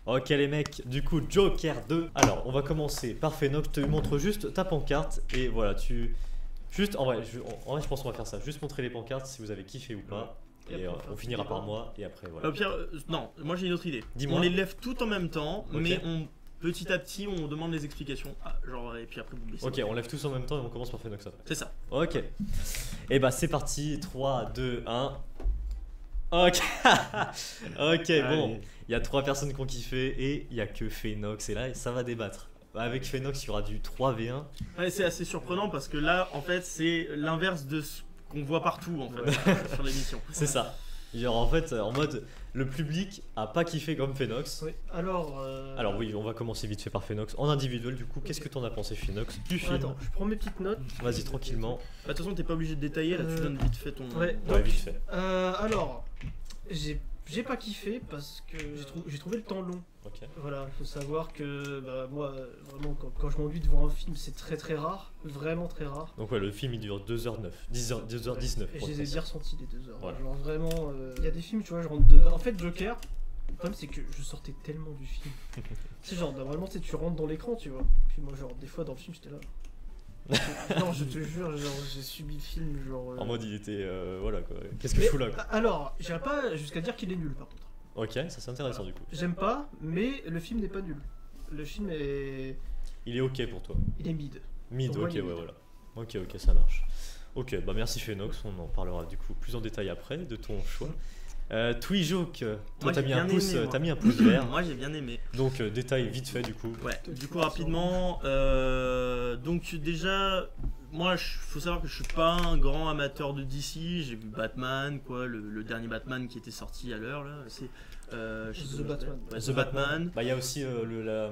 Ok les mecs, du coup Joker 2. Alors on va commencer par Phénox, je te montre juste ta pancarte et voilà tu... Juste en vrai, je pense qu'on va faire ça, juste montrer les pancartes si vous avez kiffé ou pas. Et on finira par moi et après voilà. Pierre, non, moi j'ai une autre idée. Dis-moi. On les lève tout en même temps, Ok. mais petit à petit on demande les explications. Ah, genre et puis après vous baissez. Ok, on lève tous en même temps et on commence par Phénox après. C'est ça. Ok. Et bah c'est parti, 3, 2, 1. Ok. Ok, bon. Il y a 3 personnes qui ont kiffé et il y a que Phénox et là ça va débattre. Avec Phénox il y aura du 3v1. Ouais, c'est assez surprenant parce que là en fait c'est l'inverse de ce qu'on voit partout en fait sur l'émission. C'est ça. Genre en fait en mode le public a pas kiffé comme Phénox. Oui, alors... Alors oui, on va commencer vite fait par Phénox. En individuel du coup, qu'est-ce que t'en as pensé Phénox du film? Attends, je prends mes petites notes. Vas-y tranquillement. De toute façon t'es pas obligé de détailler là, tu donnes vite fait ton... Ouais, Ouais donc, vite fait. alors, j'ai pas kiffé parce que j'ai trouvé le temps long. Ok. Voilà, faut savoir que bah, moi, vraiment, quand je m'ennuie devant un film, c'est très rare, vraiment très rare. Donc ouais, le film il dure 2h09, 2h19. Et je les ai bien ressentis les 2 heures. Voilà. Genre vraiment, il y a des films, tu vois, je rentre dedans. En fait, Joker, le problème c'est que je sortais tellement du film. C'est genre, normalement, tu rentres dans l'écran, tu vois. Puis moi, genre, des fois dans le film, j'étais là. Non, je te jure, genre, j'ai subi le film, genre. En mode il était voilà quoi. Qu'est-ce que je fous là quoi. Alors, j'irai pas jusqu'à dire qu'il est nul par contre. Ok, ça c'est intéressant du coup. J'aime pas, mais le film n'est pas nul. Le film est. Il est ok pour toi. Il est mid. Mid, Pour moi, ok, il est ouais, mid. voilà. Ok, ça marche. Ok, bah merci Phénox, on en parlera du coup plus en détail après de ton choix. Twijoke, toi Moi, t'as j'ai mis, un bien pouce, aimé, moi. t'as mis un pouce vert. Moi j'ai bien aimé. Donc détail vite fait du coup. Ouais, du coup rapidement, donc déjà, moi faut savoir que je suis pas un grand amateur de DC, j'ai vu Batman, quoi, le dernier Batman qui était sorti à l'heure là, c'est The Batman. Ouais, The Batman. Bah il y a aussi la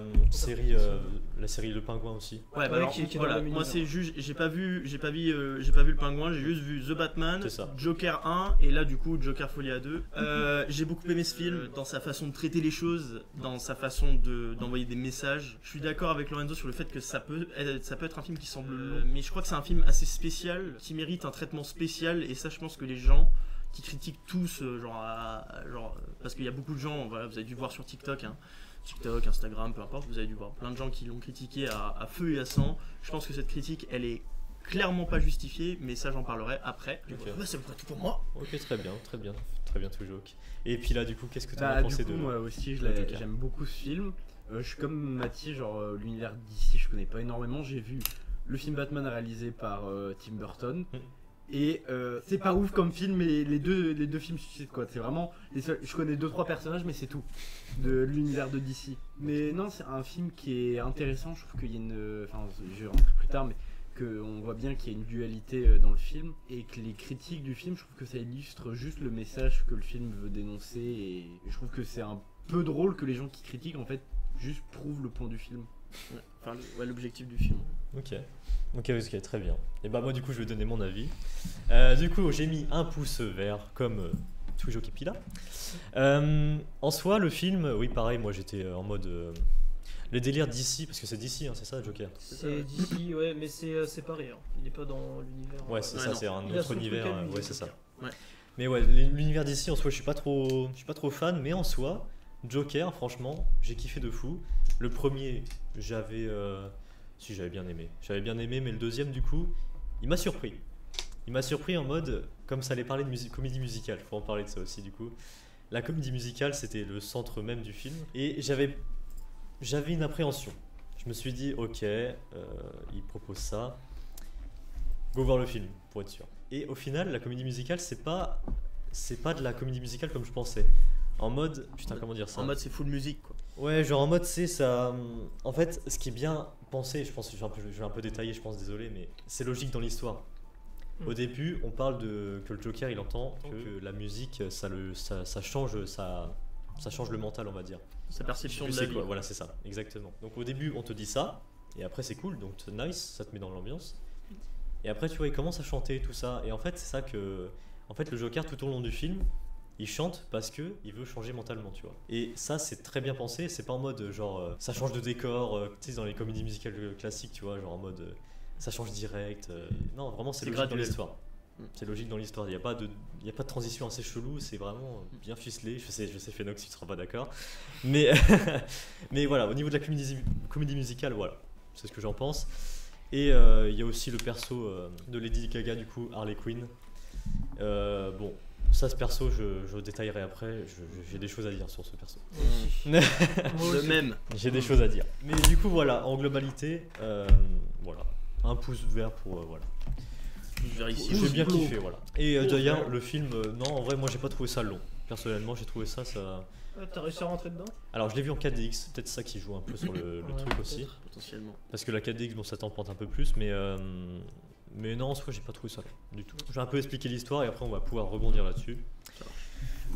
série Le Pingouin aussi. Ouais, bah Ouais, alors, qui est dans voilà, le même moi univers. c'est juste, j'ai pas vu le Pingouin, j'ai juste vu The Batman, C'est ça. Joker 1 et là du coup Joker Folia 2. J'ai beaucoup aimé ce film dans sa façon de traiter les choses, dans sa façon d'envoyer des messages. Je suis d'accord avec Lorenzo sur le fait que ça peut être un film qui semble long, mais je crois que c'est un film assez spécial, qui mérite un traitement spécial et ça je pense que les gens qui critiquent tous, parce qu'il y a beaucoup de gens, voilà, vous avez dû voir sur TikTok, hein, TikTok, Instagram, peu importe, vous avez dû voir plein de gens qui l'ont critiqué à feu et à sang. Je pense que cette critique, elle est clairement pas justifiée, mais ça j'en parlerai après. Ok. Bah, c'est tout pour moi. Ok, très bien Twijoke. Et puis là du coup, qu'est-ce que t'en as Bah, pensé du coup, de... moi aussi, de Joker. j'aime beaucoup ce film. Je suis comme Mathis, genre l'univers d'ici, je connais pas énormément. J'ai vu le film Batman réalisé par Tim Burton. Et c'est pas ouf comme film, mais les deux films suscitent quoi. C'est vraiment les seuls. Je connais 2-3 personnages, mais c'est tout de l'univers de DC. Mais non, c'est un film qui est intéressant. Je trouve qu'il y a une. Enfin, je vais rentrer plus tard, mais qu'on voit bien qu'il y a une dualité dans le film et que les critiques du film, je trouve que ça illustre juste le message que le film veut dénoncer. Et je trouve que c'est un peu drôle que les gens qui critiquent en fait juste prouvent le point du film. Ouais, enfin, l'objectif du film. Ok, très bien. Et bah moi du coup je vais donner mon avis. Du coup j'ai mis un pouce vert comme Twijoke et Pila. En soi le film, oui pareil, moi j'étais en mode les délires d'ici, parce que c'est d'ici, hein, c'est ça Joker. C'est d'ici, ouais, mais c'est séparé. Hein. Il est pas dans l'univers. Ouais c'est ça, non. c'est un Il a autre son truc univers, à lui, ouais c'est ça. Ouais. Mais ouais, l'univers d'ici en soi je suis pas trop fan, mais en soi, Joker franchement j'ai kiffé de fou. Le premier j'avais bien aimé, mais le deuxième du coup il m'a surpris. Il m'a surpris en mode, comme ça allait parler de comédie musicale, faut en parler de ça aussi du coup. La comédie musicale c'était le centre même du film et j'avais une appréhension. Je me suis dit ok, il propose ça, go voir le film pour être sûr. Et au final la comédie musicale c'est pas de la comédie musicale comme je pensais. En mode, putain comment dire ça. En mode c'est full musique quoi. Ouais, genre en mode c'est ça. En fait, ce qui est bien pensé, je pense, je vais un peu détailler, je pense, désolé, mais c'est logique dans l'histoire. Au début, on parle que le Joker il entend que la musique ça change ça change le mental, on va dire. Sa perception Tu de sais la vie. quoi, voilà, c'est ça, exactement. Donc au début, on te dit ça, et après c'est cool, donc c'est nice, ça te met dans l'ambiance. Et après, tu vois, il commence à chanter, tout ça. Et en fait, c'est ça que. En fait, le Joker, tout au long du film, il chante parce que il veut changer mentalement, tu vois. Et ça, c'est très bien pensé. C'est pas en mode genre ça change de décor, tu sais, dans les comédies musicales classiques, tu vois, genre en mode ça change direct. Non, vraiment, c'est C'est logique dans graduel. l'histoire. C'est logique dans l'histoire. Il n'y a pas de transition assez chelou. C'est vraiment bien ficelé. Je sais, Phénox, tu ne seras pas d'accord. Mais, mais voilà, au niveau de la comédie musicale, voilà, c'est ce que j'en pense. Et il y a aussi le perso de Lady Gaga, du coup, Harley Quinn. Bon, ça, ce perso, je détaillerai après. J'ai des choses à dire sur ce perso. Moi De aussi. même. J'ai des choses à dire. Mais du coup, voilà, en globalité, voilà, un pouce vert pour voilà. Vers ici. J'ai bien bleu. kiffé, voilà. Et Pouce d'ailleurs, vert. le film, non, en vrai, moi, j'ai pas trouvé ça long. Personnellement, j'ai trouvé ça. Ah, t'as réussi à rentrer dedans? Alors, je l'ai vu en 4DX, peut-être ça qui joue un peu sur le Ouais, truc aussi. peut-être. Potentiellement. Parce que la 4DX, bon, ça t'emporte un peu plus, mais non, en soi, j'ai pas trouvé ça long du tout. Je vais un peu expliquer l'histoire et après, on va pouvoir rebondir là-dessus.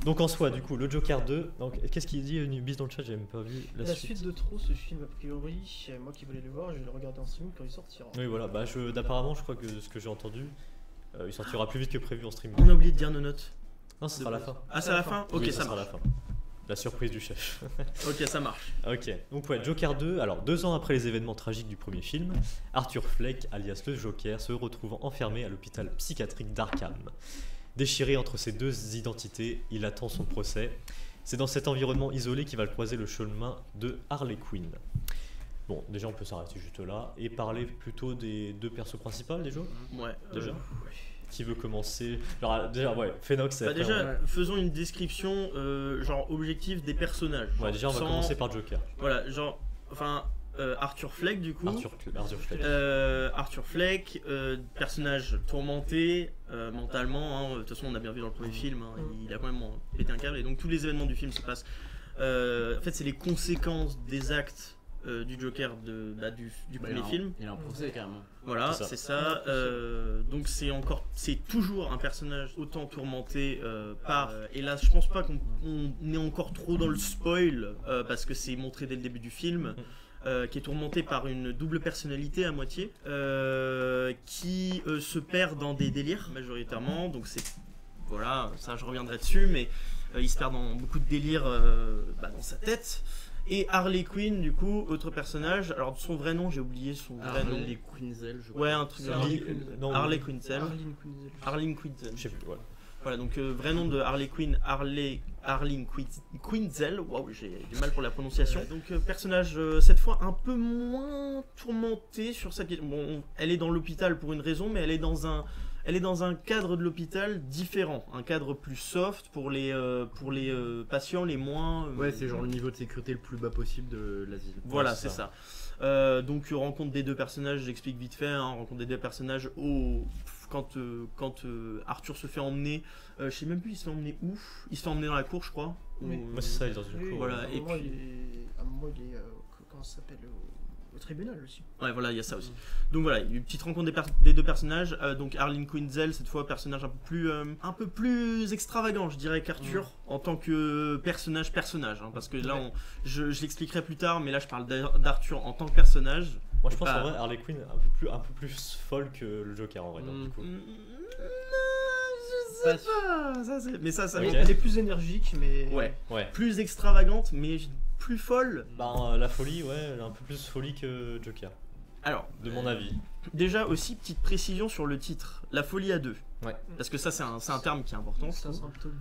Donc, en soi, du coup, le Joker 2, donc, qu'est-ce qu'il dit Nubis dans le chat? J'ai même pas vu la La suite. suite de trop, ce film, a priori, moi qui voulais le voir, je vais le regarder en stream quand il sortira. Oui, voilà, bah, apparemment, je crois que ce que j'ai entendu, il sortira plus vite que prévu en streaming. On a oublié de dire nos notes. Non, ce sera à la fin. Ah, c'est à la fin? Ok, Oui, ça sera à marche. la fin. La surprise du chef. Ok, ça marche. Ok, donc ouais, Joker 2, alors 2 ans après les événements tragiques du premier film, Arthur Fleck, alias le Joker, se retrouve enfermé à l'hôpital psychiatrique d'Arkham. Déchiré entre ses deux identités, il attend son procès. C'est dans cet environnement isolé qu'il va croiser le chemin de Harley Quinn. Bon, déjà on peut s'arrêter juste là et parler plutôt des deux persos principaux déjà. Ouais. Déjà. Qui veut commencer? Alors déjà, ouais, Phénox, c'est Bah après, déjà, faisons une description genre objective des personnages. ouais, déjà on va Sans- commencer par Joker. Voilà, genre, enfin, Arthur Fleck du coup. Arthur Fleck. Arthur Fleck, personnage tourmenté mentalement. Hein, de toute façon, on a bien vu dans le premier film, hein, il a quand même pété un câble. Et donc tous les événements du film se passent. En fait, c'est les conséquences des actes du Joker du premier film. Il a un procès carrément. Voilà, C'est ça. c'est ça. Donc c'est toujours un personnage autant tourmenté par. Et là, je pense pas qu'on est encore trop dans le spoil parce que c'est montré dès le début du film. Qui est tourmenté par une double personnalité à moitié, qui se perd dans des délires majoritairement. Donc c'est voilà, ça je reviendrai dessus, mais il se perd dans beaucoup de délires dans sa tête. Et Harley Quinn, du coup, autre personnage. Alors son vrai nom, j'ai oublié son vrai nom. Harley Quinzel, je crois. Ouais, un truc. C'est Harley Quinn. Non, Harley Quinzel. Arlene Quinzel. Arlene Quinzel. Je sais plus, voilà. Voilà, donc vrai nom de Harley Quinn, Arlene Quinzel. Waouh, j'ai du mal pour la prononciation. Donc personnage cette fois un peu moins tourmenté sur sa question. Bon, elle est dans l'hôpital pour une raison, mais elle est dans un cadre de l'hôpital différent, un cadre plus soft pour les patients les moins. Ouais, c'est genre le niveau de sécurité le plus bas possible de l'asile. Voilà, Ouais, c'est c'est ça. Donc rencontre des deux personnages, j'explique vite fait, hein, rencontre des deux personnages quand Arthur se fait emmener, je sais même plus il se fait emmener où, il se fait emmener dans la cour je crois. Oui. Ou- Moi, c'est ça, il est dans une Oui, cour. voilà, à un et moment, puis- à un moment, il est comment ça s'appelle au tribunal aussi. Ouais voilà, il y a ça aussi. Donc voilà, il y a une petite rencontre des deux personnages, donc Arlene Quinzel cette fois personnage un peu plus extravagant je dirais qu'Arthur en tant que personnage hein, parce que là je l'expliquerai plus tard, mais là je parle d'Arthur en tant que personnage. Moi, je pense Bah. en vrai, Harley Quinn un peu plus folle que le Joker en vrai. donc, du coup. Je sais pas, mais ça Ok. Elle est plus énergique, mais. ouais, Ouais. plus extravagante mais plus folle. Bah, la folie, ouais, elle est un peu plus folie que Joker, Alors, de mon avis. déjà aussi petite précision sur le titre, la folie à deux. Ouais. Parce que ça c'est un terme qui est important. C'est un symptôme.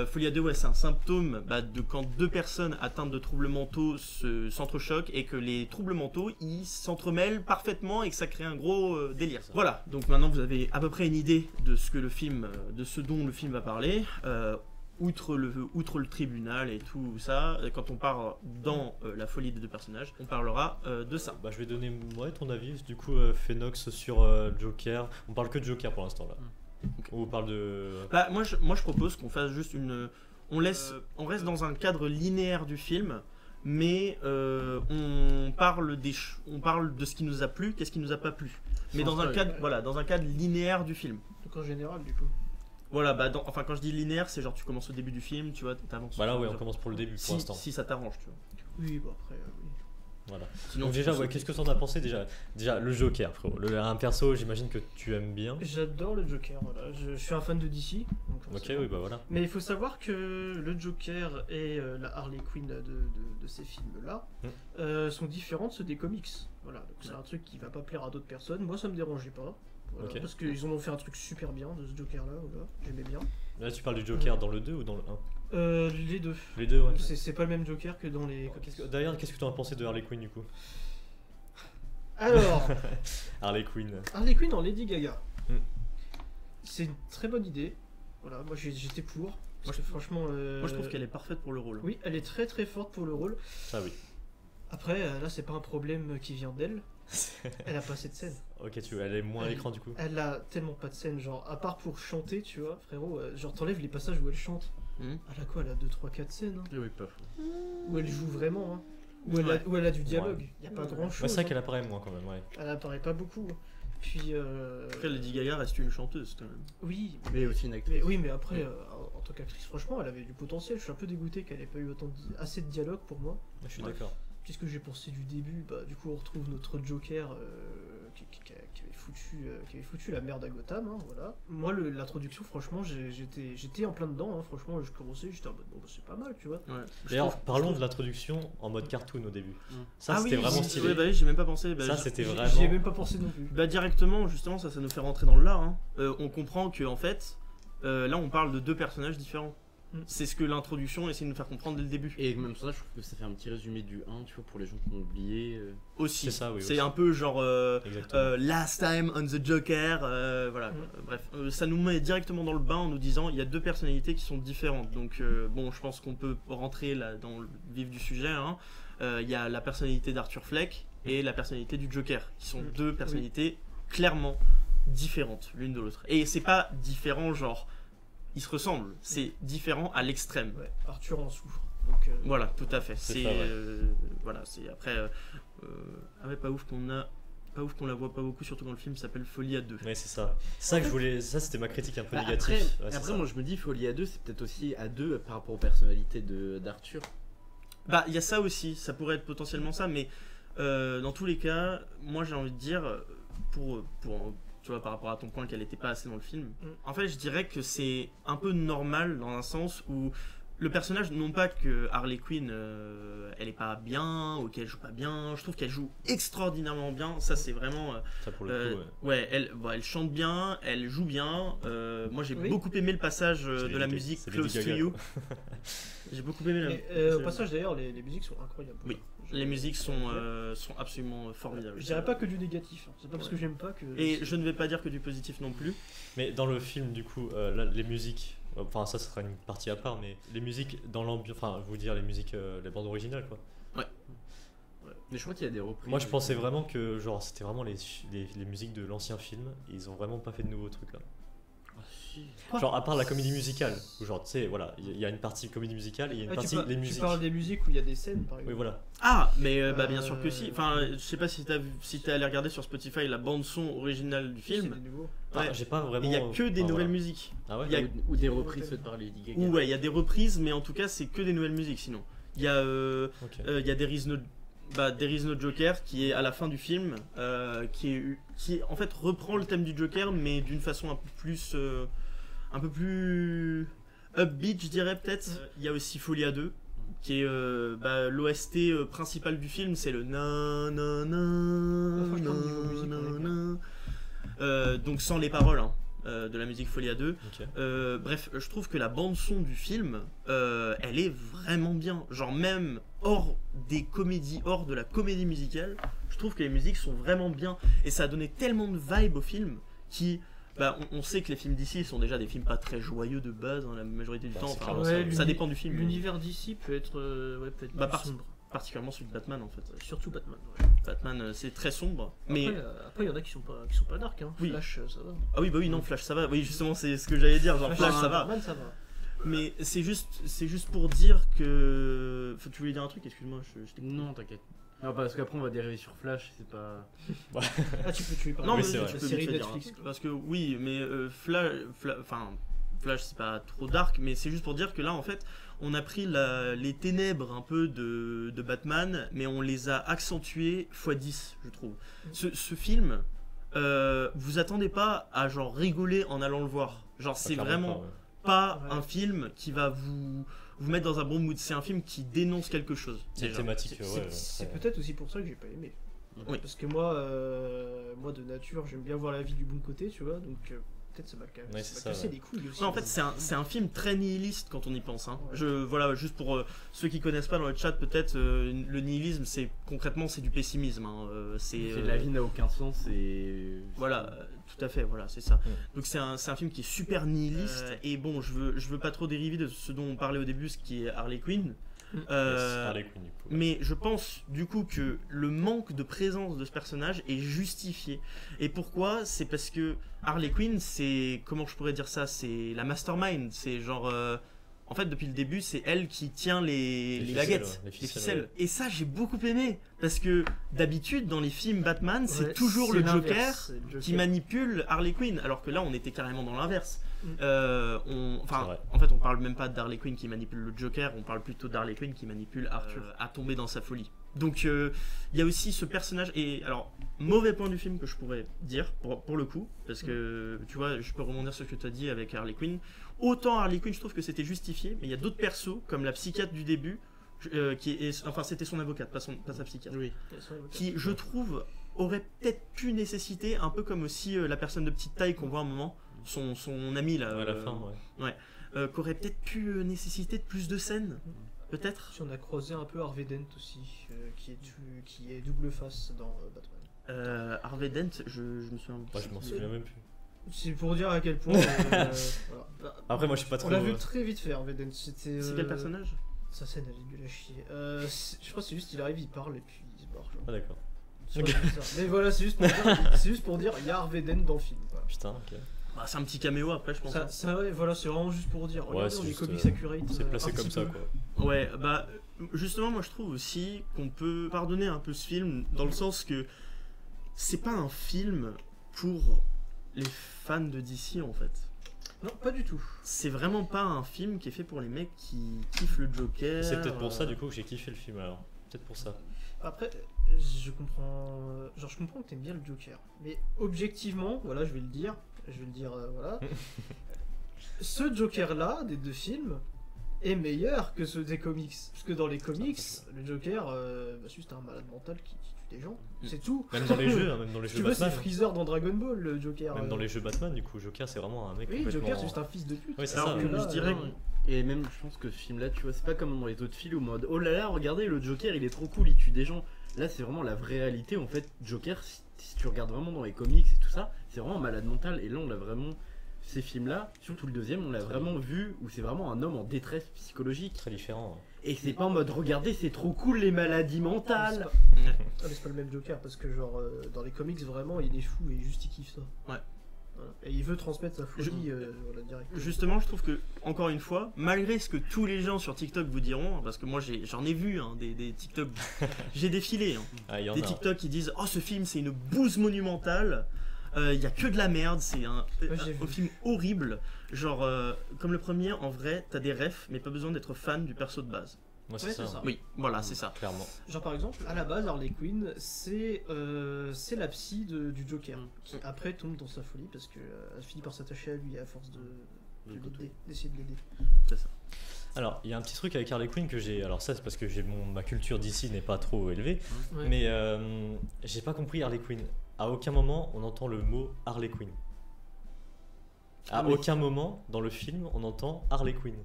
Folie à deux, ouais, c'est un symptôme de quand deux personnes atteintes de troubles mentaux s'entrechoquent et que les troubles mentaux ils s'entremêlent parfaitement et que ça crée un gros délire. Voilà, donc maintenant vous avez à peu près une idée de ce que le film, de ce dont le film va parler. Outre le tribunal et tout ça, quand on part dans la folie des deux personnages, on parlera de ça. Bah, je vais donner ton avis. Du coup, Phénox sur Joker. On parle que de Joker pour l'instant là. Ok. On parle de. Bah, moi je propose qu'on fasse juste on reste dans un cadre linéaire du film, mais on parle de ce qui nous a plu, qu'est-ce qui nous a pas plu. Mais Sans dans un spoil. cadre, voilà, dans un cadre linéaire du film. Donc en général, du coup. Voilà, bah enfin quand je dis linéaire, c'est genre tu commences au début du film, tu vois, t'avances. Voilà, ouais, on commence pour le début pour l'instant. Si ça t'arrange, tu vois. Oui, bon après, oui. Voilà. Sinon, Donc tu déjà, peux ouais, sauter. qu'est-ce que t'en as pensé déjà le Joker, frérot. Un perso, j'imagine que tu aimes bien. J'adore le Joker, voilà. Je suis un fan de DC. Donc Ok, forcément. oui, bah voilà. Mais il faut savoir que le Joker et la Harley Quinn de ces films-là sont différents de ceux des comics. Voilà, donc c'est un truc qui va pas plaire à d'autres personnes. Moi, ça me dérangeait pas. Voilà, Ok. parce qu'ils en ont fait un truc super bien de ce Joker-là. Voilà, j'aimais bien. Là, tu parles du Joker dans le 2 ou dans le 1? Les deux. Les deux, ouais. C'est pas le même Joker que dans les comics. D'ailleurs, qu'est-ce que tu en as pensé de Harley Quinn du coup? Alors, Harley Quinn. Harley Quinn en Lady Gaga. Hmm. C'est une très bonne idée. Voilà, moi j'étais pour. Parce que franchement. Moi je trouve qu'elle est parfaite pour le rôle. Oui, elle est très très forte pour le rôle. Ça, oui. Après, là, c'est pas un problème qui vient d'elle. Elle a pas assez de scène. Ok, elle est moins à l'écran du coup. Elle a tellement pas de scène, genre, à part pour chanter, tu vois, frérot. Genre, t'enlèves les passages où elle chante. Mhm. Elle a quoi? Elle a 2, 3, 4 scènes. Hein, Oui, pas fou. où elle joue vraiment. Hein, Ouais. où elle a du dialogue. Y a pas grand Ouais, chose. c'est vrai qu'elle apparaît moins quand même, ouais. Elle apparaît pas beaucoup. Puis. Après Lady Gaga reste une chanteuse quand même. Oui, Mais aussi une actrice. mais après, en tant qu'actrice, franchement, elle avait du potentiel. Je suis un peu dégoûté qu'elle ait pas eu assez de dialogue pour moi. Je suis Ouais. d'accord. Qu'est-ce que j'ai pensé du début? Bah, du coup, on retrouve notre Joker qui avait foutu la merde à Gotham. Hein, voilà. Moi, l'introduction, franchement, j'étais en plein dedans. Hein, franchement, je commençais, j'étais en mode, bon, bah, c'est pas mal, tu vois. Ouais. D'ailleurs, parlons de l'introduction en mode cartoon au début. Mm. Ça, c'était vraiment Ouais, stylé. bah oui, j'ai même pas pensé. Bah, Ça, je- c'était J'y ai vraiment. même pas pensé non plus. Bah directement, justement, ça nous fait rentrer dans le lore. Hein. On comprend que en fait, là on parle de deux personnages différents. Mm. C'est ce que l'introduction essaie de nous faire comprendre dès le début. Et même ça, je trouve que ça fait un petit résumé du 1, tu vois, pour les gens qui ont oublié. Aussi. C'est ça, oui, C'est aussi. un peu genre Exactement. Last Time on the Joker. Voilà. Mm. Bref, ça nous met directement dans le bain en nous disant il y a deux personnalités qui sont différentes. Donc bon, je pense qu'on peut rentrer là dans le vif du sujet. Hein. Il y a la personnalité d'Arthur Fleck et la personnalité du Joker, qui sont Mm. deux personnalités clairement différentes l'une de l'autre. Et c'est pas différent genre ils se ressemblent, c'est différent à l'extrême. Ouais, Arthur en souffre. Donc, Voilà, tout à fait. C'est C'est ça, ouais. voilà, c'est après ah ouais, pas ouf qu'on la voit pas beaucoup, surtout quand le film s'appelle Folie à deux. Ouais, c'est ça. C'est ça que je voulais. Ça, c'était ma critique un peu Bah, négative. après, Ouais, c'est après ça. moi je me dis, Folie à 2, c'est peut-être aussi à 2 par rapport aux personnalités d'Arthur. Bah, il y a ça aussi, ça pourrait être potentiellement ça, mais dans tous les cas, moi j'ai envie de dire, pour tu vois, par rapport à ton point qu'elle n'était pas assez dans le film, en fait, je dirais que c'est un peu normal dans un sens où le personnage, non pas que Harley Quinn, elle est pas bien, ou qu'elle joue pas bien, je trouve qu'elle joue extraordinairement bien, ça c'est vraiment. Ça, pour le coup, ouais. Ouais, elle chante bien, elle joue bien. Moi j'ai Oui. beaucoup aimé le passage C'est de la Lady- musique c'est Close Lady to Gaga, You. quoi. J'ai beaucoup aimé la Et, au passage, d'ailleurs, les musiques sont incroyables. Oui. Les musiques sont absolument formidables. Je dirais pas que du négatif. Hein. C'est pas parce que j'aime pas que. Et je ne vais pas dire que du positif non plus. Mais dans le film, du coup, là, les musiques. Enfin, ça sera une partie à part, mais les musiques dans l'ambiance. Enfin, je veux dire, les musiques, les bandes originales, quoi. Mais je crois qu'il y a des reprises. Moi, je pensais vraiment que, genre, c'était vraiment les musiques de l'ancien film. Et ils ont vraiment pas fait de nouveaux trucs là. Ah, si. Genre, à part la comédie musicale, où genre, tu sais, voilà, il y a une partie comédie musicale et il y a une Ah, partie les tu musiques. parles des musiques où il y a des scènes, par exemple. Oui, voilà. Ah, mais bah, bien sûr que si. Enfin, je sais pas si t'es allé regarder sur Spotify la bande son originale du Oui, c'est film. des nouveaux. Ah, Ouais. j'ai pas vraiment. Il y a que des enfin, nouvelles voilà. musiques. Ah ouais. Il y a- Ou des reprises faites par Lady Gaga. Ou ouais, il y a des reprises, mais en tout cas c'est que des nouvelles musiques sinon. Il y a Ok. il y a There is no Joker qui est à la fin du film, qui en fait reprend le thème du Joker mais d'une façon un peu plus upbeat, je dirais peut-être. Il y a aussi Folie à 2 qui est l'OST principal du film, c'est le na na na Ah, franchement, niveau musique, on est bien. donc sans les paroles hein, de la musique Folie à 2. Ok. Bref, je trouve que la bande son du film, elle est vraiment bien. Genre même hors de la comédie musicale, je trouve que les musiques sont vraiment bien. Et ça a donné tellement de vibe au film qui... Bah, on sait que les films d'ici sont déjà des films pas très joyeux de base hein, la majorité du Bah, temps. c'est Enfin, clairement Ouais, ça dépend du film. L'univers d'ici peut être, peut-être Bah, plus sombre. Particulièrement celui de Batman en fait. Surtout Batman. Ouais. Batman c'est très sombre. Mais Après, il y en a qui sont pas dark. Hein. Oui. Flash, ça va. ah oui bah oui non Flash ça va. Oui justement c'est ce que j'allais dire. Genre Flash ça va. Batman, ça va. Mais c'est juste pour dire que... Tu voulais dire un truc, excuse-moi, je t'ai coupé. Non, t'inquiète. Non, parce qu'après on va dériver sur Flash, c'est pas. Ah, tu peux tuer par Non, Oui, mais c'est vrai. tu la peux série vite fait dire, Netflix. hein. Parce que oui, mais enfin, Flash c'est pas trop dark, mais c'est juste pour dire que là en fait on a pris les ténèbres un peu de Batman, mais on les a accentuées x10, je trouve. Ce film, vous attendez pas à genre rigoler en allant le voir. Genre c'est vraiment pas un film qui va vous mettre dans un bon mood. C'est un film qui dénonce quelque chose. C'est une thématique. C'est peut-être aussi pour ça que j'ai pas aimé. Oui. Parce que moi de nature, j'aime bien voir la vie du bon côté, tu vois. Donc peut-être ça m'a cassé les couilles aussi. Non, en fait, c'est un film très nihiliste quand on y pense. Hein. Voilà, juste pour ceux qui connaissent pas dans le chat, peut-être le nihilisme, c'est concrètement c'est du pessimisme. Hein. La vie n'a aucun sens et voilà, tout à fait. Voilà, c'est ça. Donc c'est un film qui est super nihiliste. Et bon, je veux pas trop dériver de ce dont on parlait au début, ce qui est Harley Quinn. Mais je pense du coup que le manque de présence de ce personnage est justifié. Et pourquoi? C'est parce que Harley Quinn, c'est, comment je pourrais dire ça, c'est la mastermind. C'est genre en fait depuis le début c'est elle qui tient les baguettes, les ficelles. Et ça j'ai beaucoup aimé parce que d'habitude dans les films Batman c'est toujours le Joker qui manipule Harley Quinn, alors que là on était carrément dans l'inverse. En fait on parle même pas d'Harley Quinn qui manipule le Joker, on parle plutôt d'Harley Quinn qui manipule Arthur à tomber dans sa folie. Donc il y a aussi ce personnage, et alors mauvais point du film que je pourrais dire pour le coup, parce que tu vois je peux rebondir sur ce que tu as dit avec Harley Quinn. Autant Harley Quinn je trouve que c'était justifié, mais il y a d'autres persos comme la psychiatre du début enfin c'était son avocate, pas sa psychiatre, qui je trouve aurait peut-être pu nécessiter, un peu comme aussi la personne de petite taille qu'on voit à un moment, son ami là, à la fin, qu'aurait peut-être pu nécessiter de plus de scènes, peut-être. Si on a croisé un peu Harvey Dent aussi, qui est double face dans Batman. Harvey Dent, je me souviens. Je m'en souviens même plus. C'est pour dire à quel point. Voilà. Après, moi je suis pas trop. On l'a vu très vite fait, Harvey Dent. C'est quel personnage? Sa scène elle est nulle à chier. Je crois que c'est juste il arrive, il parle et puis il se barre. Genre. Ah d'accord. Mais voilà, c'est juste pour dire, il y a Harvey Dent dans le film. Voilà. Putain, ok. Bah, c'est un petit caméo après, je pense. Voilà, c'est vraiment juste pour dire. Regardez, on est comics accurate. C'est placé comme ça, quoi. Ouais, bah justement, moi je trouve aussi qu'on peut pardonner un peu ce film dans le sens que c'est pas un film pour les fans de DC en fait. Non, pas du tout. C'est vraiment pas un film qui est fait pour les mecs qui kiffent le Joker. C'est peut-être pour ça du coup que j'ai kiffé le film alors. Peut-être pour ça. Après, je comprends. Genre, je comprends que t'aimes bien le Joker. Mais objectivement, voilà, je vais le dire, voilà. Ce Joker-là, des deux films, est meilleur que ceux des comics. Parce que dans les comics, le Joker, c'est juste un malade mental qui tue des gens. C'est tout. Même dans les jeux, même dans les jeux tu vois, Batman. c'est Freezer dans Dragon Ball, le Joker. Même dans les jeux Batman, du coup, Joker c'est vraiment un mec. Oui, Joker c'est juste un fils de pute. Oui, c'est alors ça. que là, je dirais. Et même, je pense que ce film-là, tu vois, c'est pas comme dans les autres films, au mode oh là là, regardez, le Joker il est trop cool, il tue des gens. Là, c'est vraiment la vraie réalité. En fait, Joker, si tu regardes vraiment dans les comics et tout ça, c'est vraiment un malade mental. Et là, on l'a vraiment. Ces films-là, surtout le deuxième, on l'a vraiment vu où c'est vraiment un homme en détresse psychologique. Très différent. Et c'est pas en mode regardez, c'est trop cool les maladies mentales. Mais c'est pas le même Joker parce que, genre, dans les comics, vraiment, il est fou et juste il kiffe ça. Ouais. Voilà. Et il veut transmettre sa folie voilà, direct. Justement, je trouve que, encore une fois, malgré ce que tous les gens sur TikTok vous diront, parce que moi j'en ai vu hein, des TikTok, j'ai défilé, hein, des TikTok qui disent oh ce film c'est une bouse monumentale, il y a que de la merde, c'est un film horrible, genre comme le premier, en vrai t'as des refs mais pas besoin d'être fan du perso de base. Moi c'est ça. Oui, voilà, c'est ça. Clairement. Genre par exemple, à la base, Harley Quinn, c'est la psy du Joker, qui après tombe dans sa folie parce qu'elle finit par s'attacher à lui à force d'essayer de l'aider. C'est ça. Alors, il y a un petit truc avec Harley Quinn que j'ai. Alors, ça, c'est parce que ma culture d'ici n'est pas trop élevée. Ouais. Mais j'ai pas compris Harley Quinn. À aucun moment, on entend le mot Harley Quinn. À aucun moment, dans le film, on entend Harley Quinn.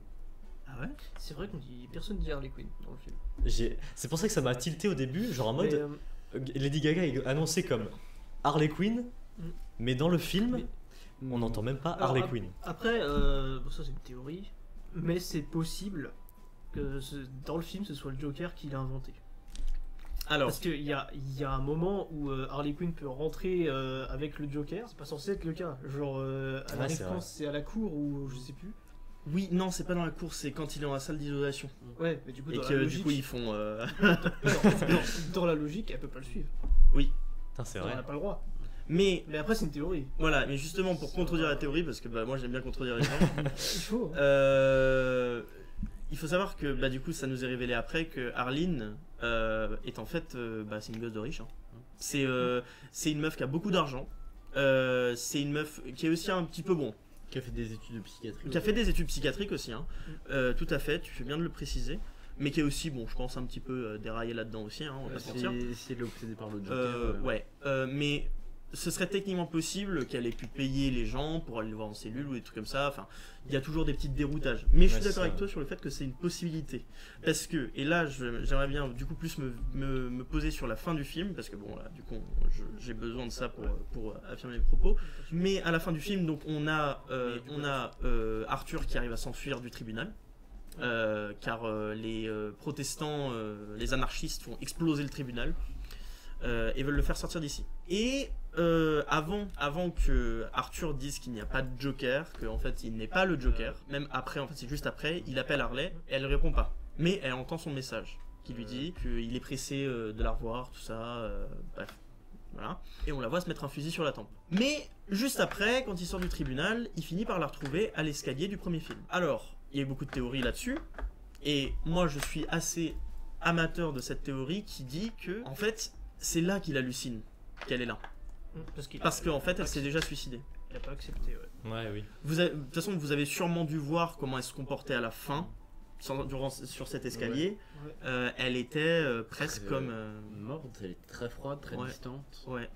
Ah ouais? C'est vrai qu'on dit personne dit Harley Quinn dans le film. C'est pour ça que ça m'a tilté au début, genre en mode Lady Gaga est annoncée comme Harley Quinn, mais dans le film, on n'entend même pas Harley Quinn. Après, bon, ça c'est une théorie, mais c'est possible que dans le film ce soit le Joker qui l'a inventé. Alors, parce qu'il y a un moment où Harley Quinn peut rentrer avec le Joker, c'est pas censé être le cas. Genre, à la référence, c'est à la cour ou je sais plus. oui, non, c'est pas dans la course, c'est quand il est dans la salle d'isolation. Ouais, mais du coup, Et dans que la logique, du coup ils font. dans la logique, elle peut pas le suivre. Oui. Putain, c'est Elle vrai. n'a pas le droit. Mais Mais après, c'est une théorie. voilà, mais justement pour contredire la théorie, parce que bah, moi j'aime bien contredire les gens, Il faut. il faut savoir que bah, du coup ça nous est révélé après que Arline est en fait bah, c'est une gosse de riche. Hein. C'est une meuf qui a beaucoup d'argent. C'est une meuf qui est aussi un petit peu bon. Qui a fait des études de psychiatrie. Qui a fait des études psychiatriques aussi. Hein. Tout à fait, tu fais bien de le préciser. Mais qui est aussi, bon, je pense un petit peu déraillé là-dedans aussi, hein, on va pas se mentir. Si elle est obsédée par le Joker. Ouais, mais ce serait techniquement possible qu'elle ait pu payer les gens pour aller le voir en cellule ou des trucs comme ça. Enfin, il y a toujours des petits déroutages. Mais je suis d'accord avec toi sur le fait que c'est une possibilité. Parce que, et là, j'aimerais bien du coup plus me poser sur la fin du film, parce que bon, là, du coup, j'ai besoin de ça pour affirmer mes propos. Mais à la fin du film, donc on a Arthur qui arrive à s'enfuir du tribunal. Car les protestants, les anarchistes font exploser le tribunal et veulent le faire sortir d'ici. Et avant que Arthur dise qu'il n'y a pas de Joker, qu'en fait il n'est pas le Joker, même après, en fait c'est juste après, il appelle Harley et elle ne répond pas. Mais elle entend son message qui lui dit qu'il est pressé de la revoir, tout ça, bref. Voilà. Et on la voit se mettre un fusil sur la tempe. Mais juste après, quand il sort du tribunal, il finit par la retrouver à l'escalier du premier film. Alors, il y a eu beaucoup de théories là-dessus, et moi je suis assez amateur de cette théorie qui dit que, en fait, c'est là qu'il hallucine qu'elle est là. Parce qu'en fait, elle s'est déjà suicidée. Il a pas accepté, ouais. Ouais, oui. De toute façon, vous avez sûrement dû voir comment elle se comportait à la fin, sur cet escalier. Ouais. Elle était presque comme... morte, elle est très froide, très Ouais. distante. Ouais.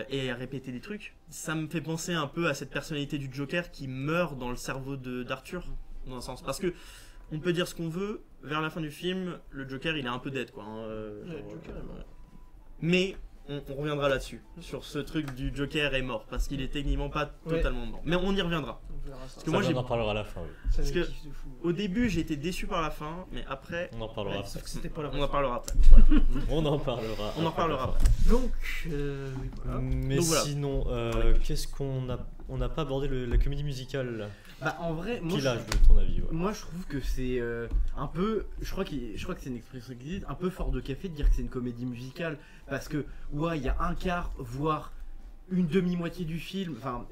Et elle répétait des trucs. Ça me fait penser un peu à cette personnalité du Joker qui meurt dans le cerveau d'Arthur, dans un sens. Parce que on peut dire ce qu'on veut, vers la fin du film, le Joker il est un peu dead quoi. Hein, Le Joker est mort. mais on reviendra là-dessus, sur ce truc du Joker est mort, parce qu'il est techniquement pas Ouais. totalement mort. Mais on y reviendra. On verra ça. Parce que moi, on en parlera à la fin, oui. Ça parce me que- kiffe de fou. Au début j'ai été déçu par la fin, mais après, On en parlera Ouais, après. sauf que c'était pas la on en parlera après. On en parlera. On en reparlera la après. fin. Donc, oui, voilà. Mais Donc voilà. sinon, qu'est-ce qu'on a... On n'a pas abordé la comédie musicale. Bah en vrai, moi Qui je, lâche de ton avis, ouais. moi, je trouve que c'est un peu, je crois que c'est une expression qui existe, un peu fort de café de dire que c'est une comédie musicale, parce que ouais, il y a un quart, voire une demi-moitié du film, enfin,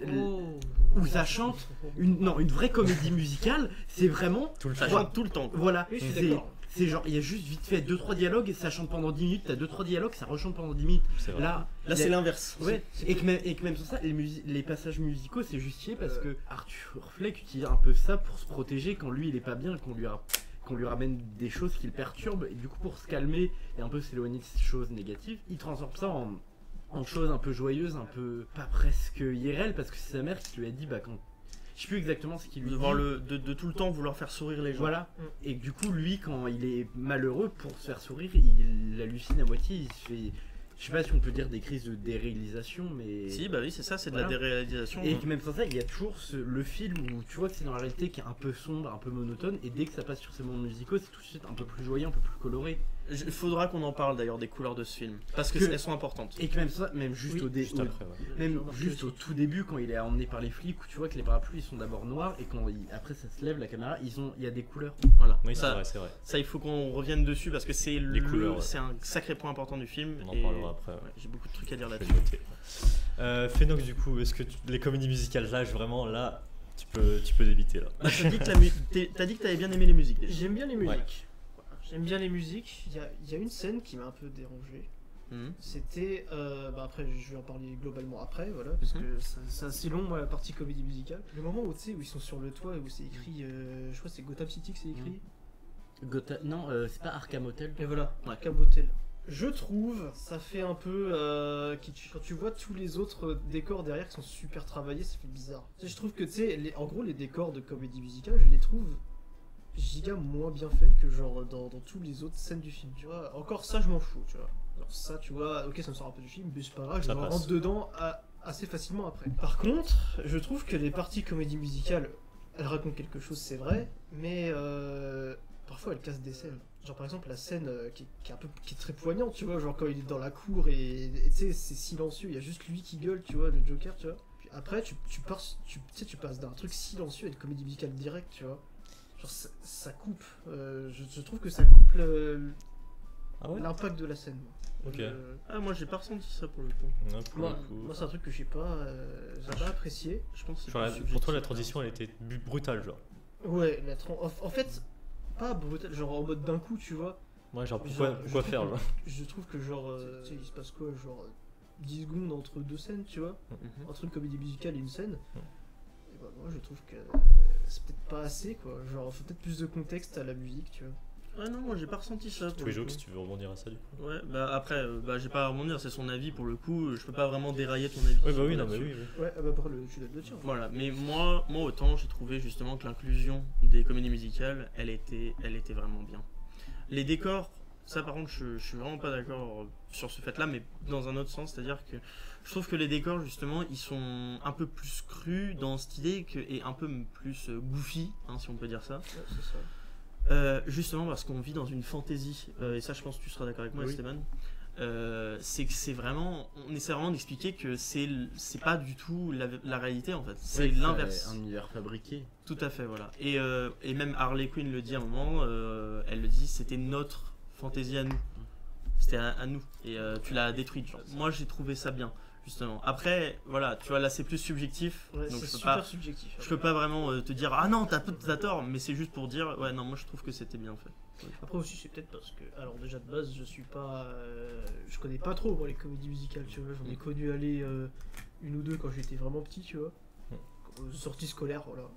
où ça chante, une vraie comédie musicale, c'est vraiment, Tout le Ça temps. chante tout le temps. quoi. voilà, Oui, je suis c'est d'accord. c'est genre, il y a juste vite fait 2-3 dialogues, ça chante pendant 10 minutes, t'as 2-3 dialogues, ça rechante pendant 10 minutes. C'est vrai. Là, Là c'est l'inverse. ouais, et que même sur ça, les passages musicaux, c'est justifié parce que Arthur Fleck utilise un peu ça pour se protéger quand lui il est pas bien, qu'on lui ramène des choses qui le perturbent, et du coup pour se calmer et un peu s'éloigner de ces choses négatives, il transforme ça en choses un peu joyeuses, un peu pas presque IRL, parce que c'est sa mère qui lui a dit, bah quand. Je sais plus exactement ce qu'il lui De, dit. voir de tout le temps vouloir faire sourire les gens. Voilà, et du coup, lui, quand il est malheureux, pour se faire sourire, il hallucine à moitié, il se fait. Je sais pas si on peut dire des crises de déréalisation, mais. Si, bah oui, c'est ça, c'est de Voilà. la déréalisation. Et que même sans ça, il y a toujours le film où tu vois que c'est dans la réalité qui est un peu sombre, un peu monotone, et dès que ça passe sur ces mondes musicaux, c'est tout de suite un peu plus joyeux, un peu plus coloré. Il faudra qu'on en parle d'ailleurs des couleurs de ce film. Parce Que- qu'elles sont importantes. Et que même ça, même juste Oui, Juste après, ouais. même J'ai remarqué juste au aussi. tout début, quand il est emmené par les flics, où tu vois que les parapluies ils sont d'abord noirs, et quand après ça se lève la caméra, il y a des couleurs. Voilà. Oui, c'est ça, vrai, c'est vrai. ça, il faut qu'on revienne dessus parce que c'est couleurs, ouais. c'est un sacré point important du film. On en et- parlera après. Ouais. ouais, j'ai beaucoup de trucs à dire Je vais là-dessus. le noter. Phénox, du coup, est-ce que les comédies musicales, là, vraiment, là, tu peux débiter, là. Bah, t'as dit que t'avais bien aimé les musiques déjà. J'aime bien les musiques. Ouais. Voilà. J'aime bien les musiques. Il y a une scène qui m'a un peu dérangé. Mhm. C'était. Bah après, je vais en parler globalement après, voilà, parce que c'est assez long, moi, la partie comédie musicale. Le moment où, tu sais, où ils sont sur le toit et où c'est écrit. Je crois que c'est Gotham City que c'est écrit. Non, c'est pas Arkham Hotel. Et voilà, Ouais. Arkham Hotel. Je trouve, ça fait un peu. Quand tu vois tous les autres décors derrière qui sont super travaillés, ça fait bizarre. Tu sais, je trouve que, tu sais, en gros, les décors de comédie musicale, je les trouve giga moins bien faits que genre dans tous les autres scènes du film, tu vois. Encore ça, je m'en fous, tu vois. Alors ça, tu vois, ok, ça me sort un peu du film, mais c'est pas grave, je Ça me passe. rentre dedans assez facilement après. Par contre, je trouve que les parties comédie musicale, elles racontent quelque chose, c'est vrai, mais parfois elles cassent des scènes. Genre par exemple la scène qui est très poignante, tu vois, genre quand il est dans la cour et tu sais c'est silencieux, il y a juste lui qui gueule, tu vois, le Joker, tu vois. Puis après tu passes d'un truc silencieux à une comédie musicale directe, tu vois. Genre ça coupe. Je trouve que ça coupe Ah ouais. l'impact de la scène. Moi. Ok. Ah, moi j'ai pas ressenti ça pour le coup. Ouais, pour Moi, le coup. moi, c'est un truc que j'ai pas apprécié. Je pense que c'est Genre, plus pour toi, la subjectif. transition, elle était brutale, genre. Ouais, en fait, pas brutal, genre en mode d'un coup, tu vois. Ouais, genre, Genre, pourquoi je faire, trouve genre Je trouve que genre, tu sais, il se passe quoi, genre 10 secondes entre deux scènes, tu vois. Mhm. Entre une comédie musicale et une scène. Et bah, moi, je trouve que c'est peut-être pas assez, quoi. Genre, faut peut-être plus de contexte à la musique, tu vois. Ouais, non, moi j'ai pas ressenti ça. pour Tous les le jokes, coup. si tu veux rebondir à ça, du coup. Ouais, bah après, j'ai pas à rebondir, c'est son avis pour le coup, je peux pas vraiment dérailler ton avis. Oui, bah oui, non, mais là-dessus. oui. Ouais, ah bah, pour tu dois le dire. Voilà, mais moi autant j'ai trouvé justement que l'inclusion des comédies musicales, elle était vraiment bien. Les décors, ça par contre je suis vraiment pas d'accord sur ce fait-là, mais dans un autre sens, c'est-à-dire que je trouve que les décors justement ils sont un peu plus crus dans cette idée et un peu plus goofy, hein, si on peut dire ça. Ouais, c'est ça. Justement parce qu'on vit dans une fantaisie, et ça je pense que tu seras d'accord avec moi, Oui. Esteban. C'est que c'est vraiment, on essaie vraiment d'expliquer que c'est pas du tout la réalité en fait, c'est Ouais, l'inverse. Un univers fabriqué. Tout à fait, voilà. Et même Harley Quinn le dit à un moment, elle le dit, c'était notre fantaisie à nous. C'était à nous. Et tu l'as détruite. Genre. Moi j'ai trouvé ça bien, justement. Après, voilà, tu vois, là c'est plus subjectif. Ouais, donc c'est je peux super pas. subjectif. Je peux pas vraiment te dire ah non t'as tort, mais c'est juste pour dire ouais non moi je trouve que c'était bien fait. Après aussi c'est peut-être parce que alors déjà de base je suis pas je connais pas trop moi les comédies musicales tu vois, j'en ai connu aller une ou deux quand j'étais vraiment petit tu vois. Sortie scolaire voilà.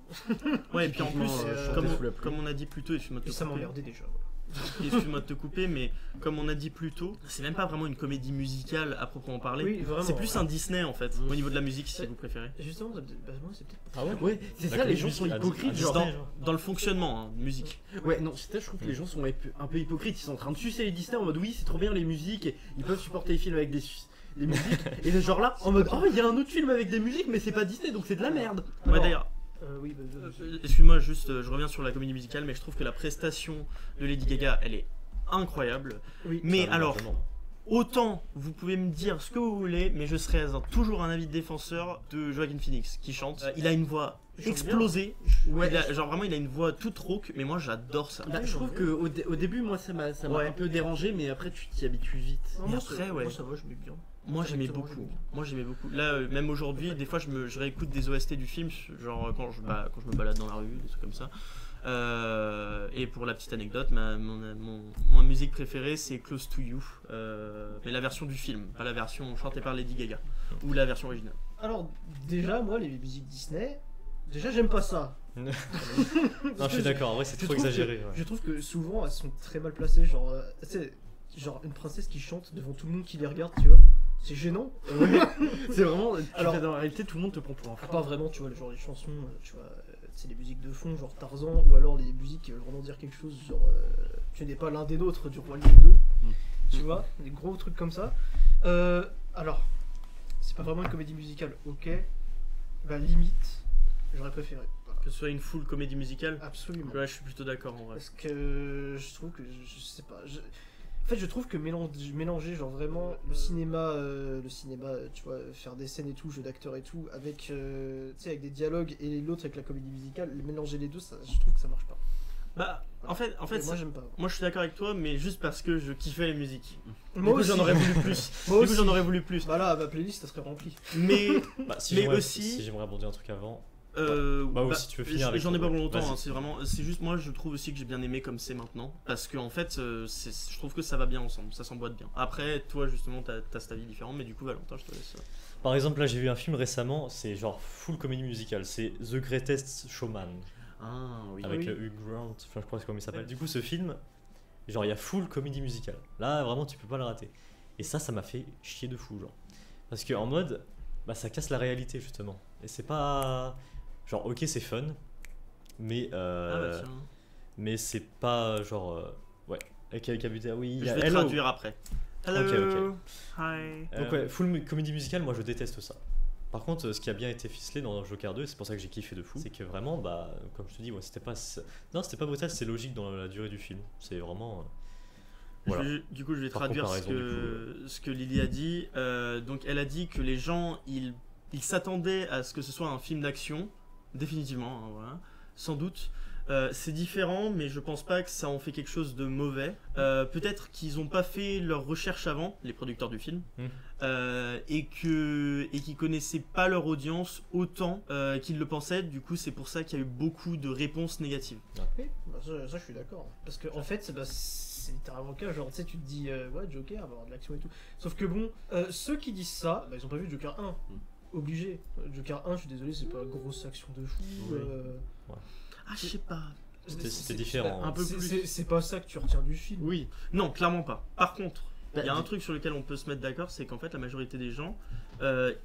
Ouais et puis en plus Typiquement, comme, chanter sous la pluie. comme on a dit plus tôt, excuse-moi de Et te ça couper. m'emmerdait déjà voilà. Excuse-moi de te couper, mais comme on a dit plus tôt, c'est même pas vraiment une comédie musicale à proprement parler. Oui vraiment. C'est plus un Disney en fait, au niveau de la musique si Ouais. vous préférez. Et justement ça, bah, moi c'est peut-être Ah ouais. Ouais, c'est La ça, les comédie gens sont musicale, hypocrites. à Genre, Disney, genre. Dans le fonctionnement, hein, musique. Ouais, non, c'est ça, je trouve que les gens sont un peu hypocrites. Ils sont en train de sucer les Disney en mode oui, c'est trop bien les musiques, et ils peuvent supporter les films avec les musiques. Et le genre là, en mode oh, il y a un autre film avec des musiques, mais c'est pas Disney donc c'est de la merde. Ouais Alors, d'ailleurs, oui bah, excuse-moi juste, je reviens sur la comédie musicale, mais je trouve que la prestation de Lady Gaga, elle est incroyable. oui. Mais Ça, alors, largement. autant vous pouvez me dire ce que vous voulez, mais je serai toujours un avis de défenseur de Joaquin Phoenix qui chante. Il a une voix Il chante explosée. Ouais. Genre vraiment, il a une voix toute rauque, mais moi j'adore ça. Bah, je trouve que au début, moi ça m'a Ouais. un peu dérangé, mais après tu t'y habitues vite. Non, Et moi, après, ça, ouais. moi ça va je m'ai bien. Moi j'aimais Directement, beaucoup. j'aimais bien. Moi j'aimais beaucoup. Là, même aujourd'hui, des fois je réécoute des OST du film, genre quand je me balade dans la rue, des trucs comme ça. Et pour la petite anecdote, ma musique préférée c'est Close to You, mais la version du film, pas la version chantée par Lady Gaga ou la version originale. Alors déjà moi les musiques Disney, déjà j'aime pas ça. Non, je suis d'accord, en vrai, c'est trop trouve exagéré. que- ouais. Je trouve que souvent elles sont très mal placées, genre, tu sais, genre une princesse qui chante devant tout le monde qui les regarde, tu vois. C'est gênant. Ouais, c'est vraiment. Alors- Alors, dans la réalité, tout le monde te prend pour un À fou. part vraiment, tu vois, le genre les chansons, tu vois, c'est les musiques de fond, genre Tarzan, ou alors les musiques qui veulent vraiment dire quelque chose, genre tu n'es pas l'un des nôtres du Roi Lion 2, tu vois, des gros trucs comme ça. Alors, c'est pas vraiment une comédie musicale, ok, bah limite, j'aurais préféré. Voilà. Que ce soit une full comédie musicale. Absolument. Ouais, je suis plutôt d'accord en vrai. Parce que je trouve que je sais pas. En fait, je trouve que mélanger genre vraiment le cinéma, tu vois, faire des scènes et tout, jeu d'acteurs et tout, avec, tu sais, avec des dialogues et l'autre avec la comédie musicale, mélanger les deux, ça, je trouve que ça marche pas. Bah, en fait, Et moi j'aime pas. moi je suis d'accord avec toi, mais juste parce que je kiffais les musiques. Moi Du coup, aussi. j'en aurais voulu plus. Moi Du coup, j'en aussi. aurais voulu plus. Bah là, ma playlist, ça serait remplie. Mais, Bah, si mais j'aimerais- aussi- Si j'aimerais rebondir un truc avant. bah, si tu veux finir avec j'en ai ton- pas pour longtemps. vas-y. Hein, c'est vraiment, c'est juste moi, je trouve aussi que j'ai bien aimé comme c'est maintenant, parce que en fait, je trouve que ça va bien ensemble, ça s'emboîte bien. Après, toi justement, t'as cet avis différent, mais du coup, Valentin, je te laisse. Par exemple, là, j'ai vu un film récemment, c'est genre full comédie musicale, c'est The Greatest Showman, Ah oui. avec oui. Hugh Grant, enfin, je crois que c'est comment il s'appelle. Du coup, ce film, genre, il y a full comédie musicale. Là, vraiment, tu peux pas le rater. Et ça m'a fait chier de fou, genre. Parce que en mode, bah, ça casse la réalité, justement. Et c'est pas. Genre, ok, c'est fun, mais. Ah bah tiens. Mais c'est pas genre. Ouais. Avec Abuta, oui. il Je y a vais Hello. traduire après. Hello. Ok. Hi. Donc ouais, full comédie musicale, moi je déteste ça. Par contre, ce qui a bien été ficelé dans Joker 2, c'est pour ça que j'ai kiffé de fou, c'est que vraiment, bah, comme je te dis, ouais, c'était pas, non, c'était pas brutal, c'est logique dans la durée du film. C'est vraiment, voilà. Du coup, je vais Par traduire comparaison, ce que Lily a dit. Donc, elle a dit que les gens, ils s'attendaient à ce que ce soit un film d'action, définitivement, hein, voilà, sans doute. C'est différent, mais je pense pas que ça en fait quelque chose de mauvais. Peut-être qu'ils ont pas fait leur recherche avant, les producteurs du film, et qu'ils connaissaient pas leur audience autant qu'ils le pensaient. Du coup, c'est pour ça qu'il y a eu beaucoup de réponses négatives. Oui, bah ça, je suis d'accord. Parce que en fait, c'est littéralement le cas. Genre, tu sais, tu te dis, ouais, Joker, il va avoir de l'action et tout. Sauf que bon, ceux qui disent ça, bah, ils ont pas vu Joker 1. Obligé. Joker 1, je suis désolé, c'est pas grosse action de fou. Oui. Ah, je sais pas. C'était différent. un peu plus. C'est pas ça que tu retiens du film. Oui. Non, clairement pas. Par contre, Bah, il y a un truc sur lequel on peut se mettre d'accord, c'est qu'en fait, la majorité des gens,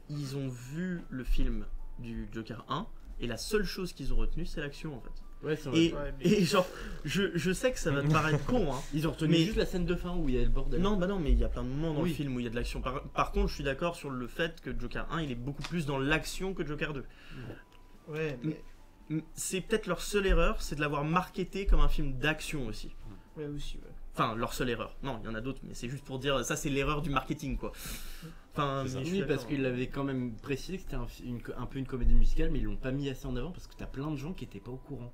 ils ont vu le film du Joker 1, et la seule chose qu'ils ont retenue, c'est l'action, en fait. Ouais, c'est Et, vrai. Ouais, mais- et genre, je sais que ça va te paraître con, hein. Ils ont retenu Mais- juste la scène de fin où il y a le bordel. Non, bah non, mais il y a plein de moments dans Oui. le film où il y a de l'action. Par contre, je suis d'accord sur le fait que Joker 1, il est beaucoup plus dans l'action que Joker 2. Ouais, mais. C'est peut-être leur seule erreur, c'est de l'avoir marketé comme un film d'action aussi. Ouais, aussi, ouais. Enfin, leur seule erreur. Non, il y en a d'autres, mais c'est juste pour dire, ça c'est l'erreur du marketing, quoi. Enfin, C'est ça. mais je suis Oui, d'accord. parce qu'ils l'avaient quand même précisé que c'était un peu une comédie musicale, mais ils l'ont pas mis assez en avant parce que t'as plein de gens qui étaient pas au courant.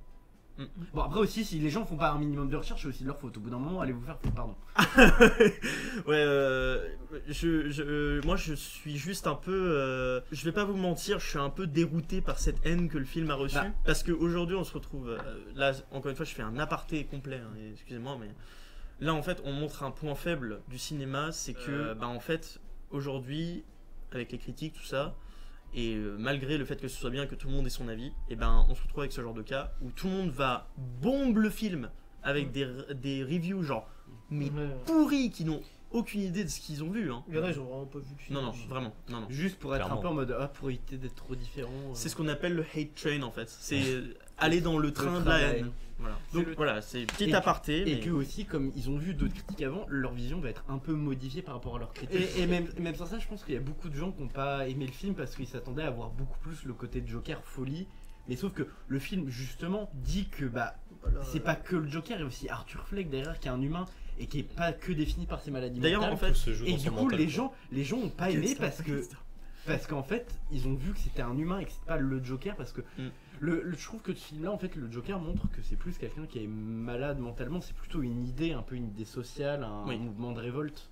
Mm. Bon, après aussi, si les gens font pas un minimum de recherche, c'est aussi de leur faute. Au bout d'un moment, allez vous faire foutre, pardon. Ouais, moi je suis juste un peu. Je vais pas vous mentir, je suis un peu dérouté par cette haine que le film a reçue. Bah. Parce qu'aujourd'hui on se retrouve. Là, encore une fois, je fais un aparté complet, hein, excusez-moi, mais. Là en fait, on montre un point faible du cinéma, c'est que, bah en fait, aujourd'hui, avec les critiques, tout ça, et malgré le fait que ce soit bien que tout le monde ait son avis, et ben on se retrouve avec ce genre de cas où tout le monde va bombe le film avec des reviews genre mais Ouais. pourris qui n'ont aucune idée de ce qu'ils ont vu. Hein. Il y en a, ils ont vraiment pas vu le film. Non, non, vraiment, non, non. Juste pour être Clairement. un peu en mode pour éviter d'être trop différent. C'est ce qu'on appelle le hate train en fait. C'est aller dans le train de train la de la haine. haine. Voilà. C'est Donc le- voilà, c'est petit Et aparté. Et mais- que aussi, comme ils ont vu d'autres critiques avant, leur vision va être un peu modifiée par rapport à leurs critiques. Et même sans ça, je pense qu'il y a beaucoup de gens qui n'ont pas aimé le film parce qu'ils s'attendaient à voir beaucoup plus le côté de Joker folie. Mais sauf que le film, justement, dit que bah Voilà. c'est pas que le Joker, il y a aussi Arthur Fleck derrière qui est un humain et qui est pas que défini par ses maladies D'ailleurs, mentales. en fait, Tout se joue Et dans du son coup, mental, les quoi. gens ont pas aimé parce qu'en fait, ils ont vu que c'était un humain et que c'était pas le Joker parce que je trouve que ce film-là, en fait, le Joker montre que c'est plus quelqu'un qui est malade mentalement, c'est plutôt une idée, un peu une idée sociale, un Oui. mouvement de révolte.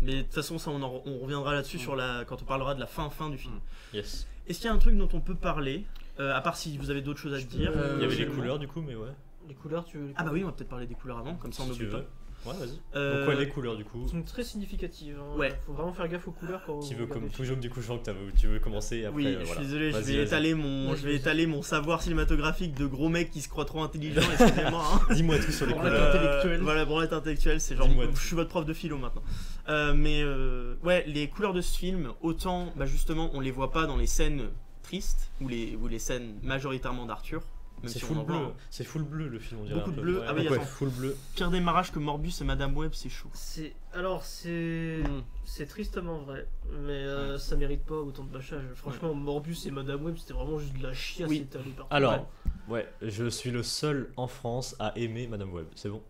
Mais de toute façon, ça, on reviendra là-dessus sur quand on parlera de la fin du film. Yes. Est-ce qu'il y a un truc dont on peut parler, à part si vous avez d'autres choses à dire Il y avait les seulement. couleurs du coup, mais ouais. Les couleurs, tu veux les Ah bah oui, on va peut-être parler des couleurs avant, comme ça on Si n'oublie tu pas. veux. Ouais, vas-y. Euh, Donc, ouais, les couleurs du coup. Elles sont très significatives. Hein. Ouais. Faut vraiment faire gaffe aux couleurs quand Qui on veut regarde comme les films. toujours du coup, je sens que tu veux commencer et après. Oui, je voilà. suis désolé, je Vas-y, vais, vas-y. étaler mon savoir cinématographique de gros mec qui se croit trop intelligent, excusez-moi. Hein. Dis-moi tout sur les Branlette couleurs. intellectuelle. Voilà, branlette intellectuelle, c'est genre, Dis-moi je tout. suis votre prof de philo maintenant. Ouais, les couleurs de ce film, autant, bah justement, on les voit pas dans les scènes tristes, ou les scènes majoritairement d'Arthur. Même C'est si on full en voit, bleu. hein. C'est full bleu le film, on dirait. Beaucoup un de peu. bleu. Ouais, Ah oui, ouais, attends. full bleu. Pire démarrage que Morbus et Madame Web, c'est chaud. C'est tristement vrai, mais ça mérite pas autant de bâchage. Franchement, Morbus et Madame Web, c'était vraiment juste de la chiasse Oui. étalée partout. Alors, ouais, je suis le seul en France à aimer Madame Web, c'est bon.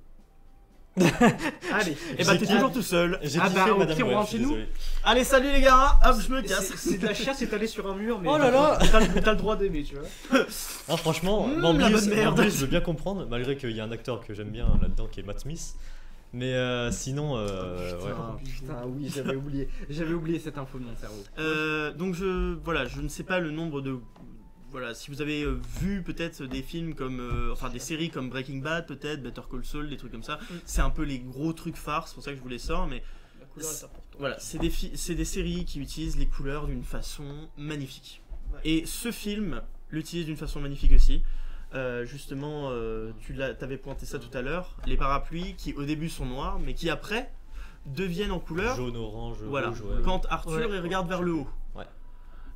Allez, Et bah t'es kiffé- toujours tout seul. J'ai Ah kiffé bah, au Madame pire, on Web, rentre je suis chez nous. désolé. Allez, salut les gars, hop, je me casse. c'est de la chiasse étalée sur un mur, mais Oh là là. t'as le droit d'aimer, tu vois. Ah, franchement, La bonne Morbius, merde. Morbius, je veux bien comprendre, malgré qu'il y a un acteur que j'aime bien là-dedans qui est Matt Smith. Mais sinon, ouais. Putain, oui, j'avais oublié cette info de mon cerveau. Donc je ne sais pas le nombre de... Voilà, si vous avez vu peut-être des films comme... enfin des séries comme Breaking Bad peut-être, Better Call Saul, des trucs comme ça. C'est un peu les gros trucs phares, c'est pour ça que je vous les sors, mais La couleur est importante. voilà, c'est des séries qui utilisent les couleurs d'une façon magnifique. Ouais. Et ce film l'utilise d'une façon magnifique aussi. Justement, t'avais pointé ça tout à l'heure, les parapluies qui au début sont noirs, mais qui après deviennent en couleur. Jaune, orange, Voilà, rouge, ouais. quand Arthur Ouais. il regarde vers le haut. Ouais.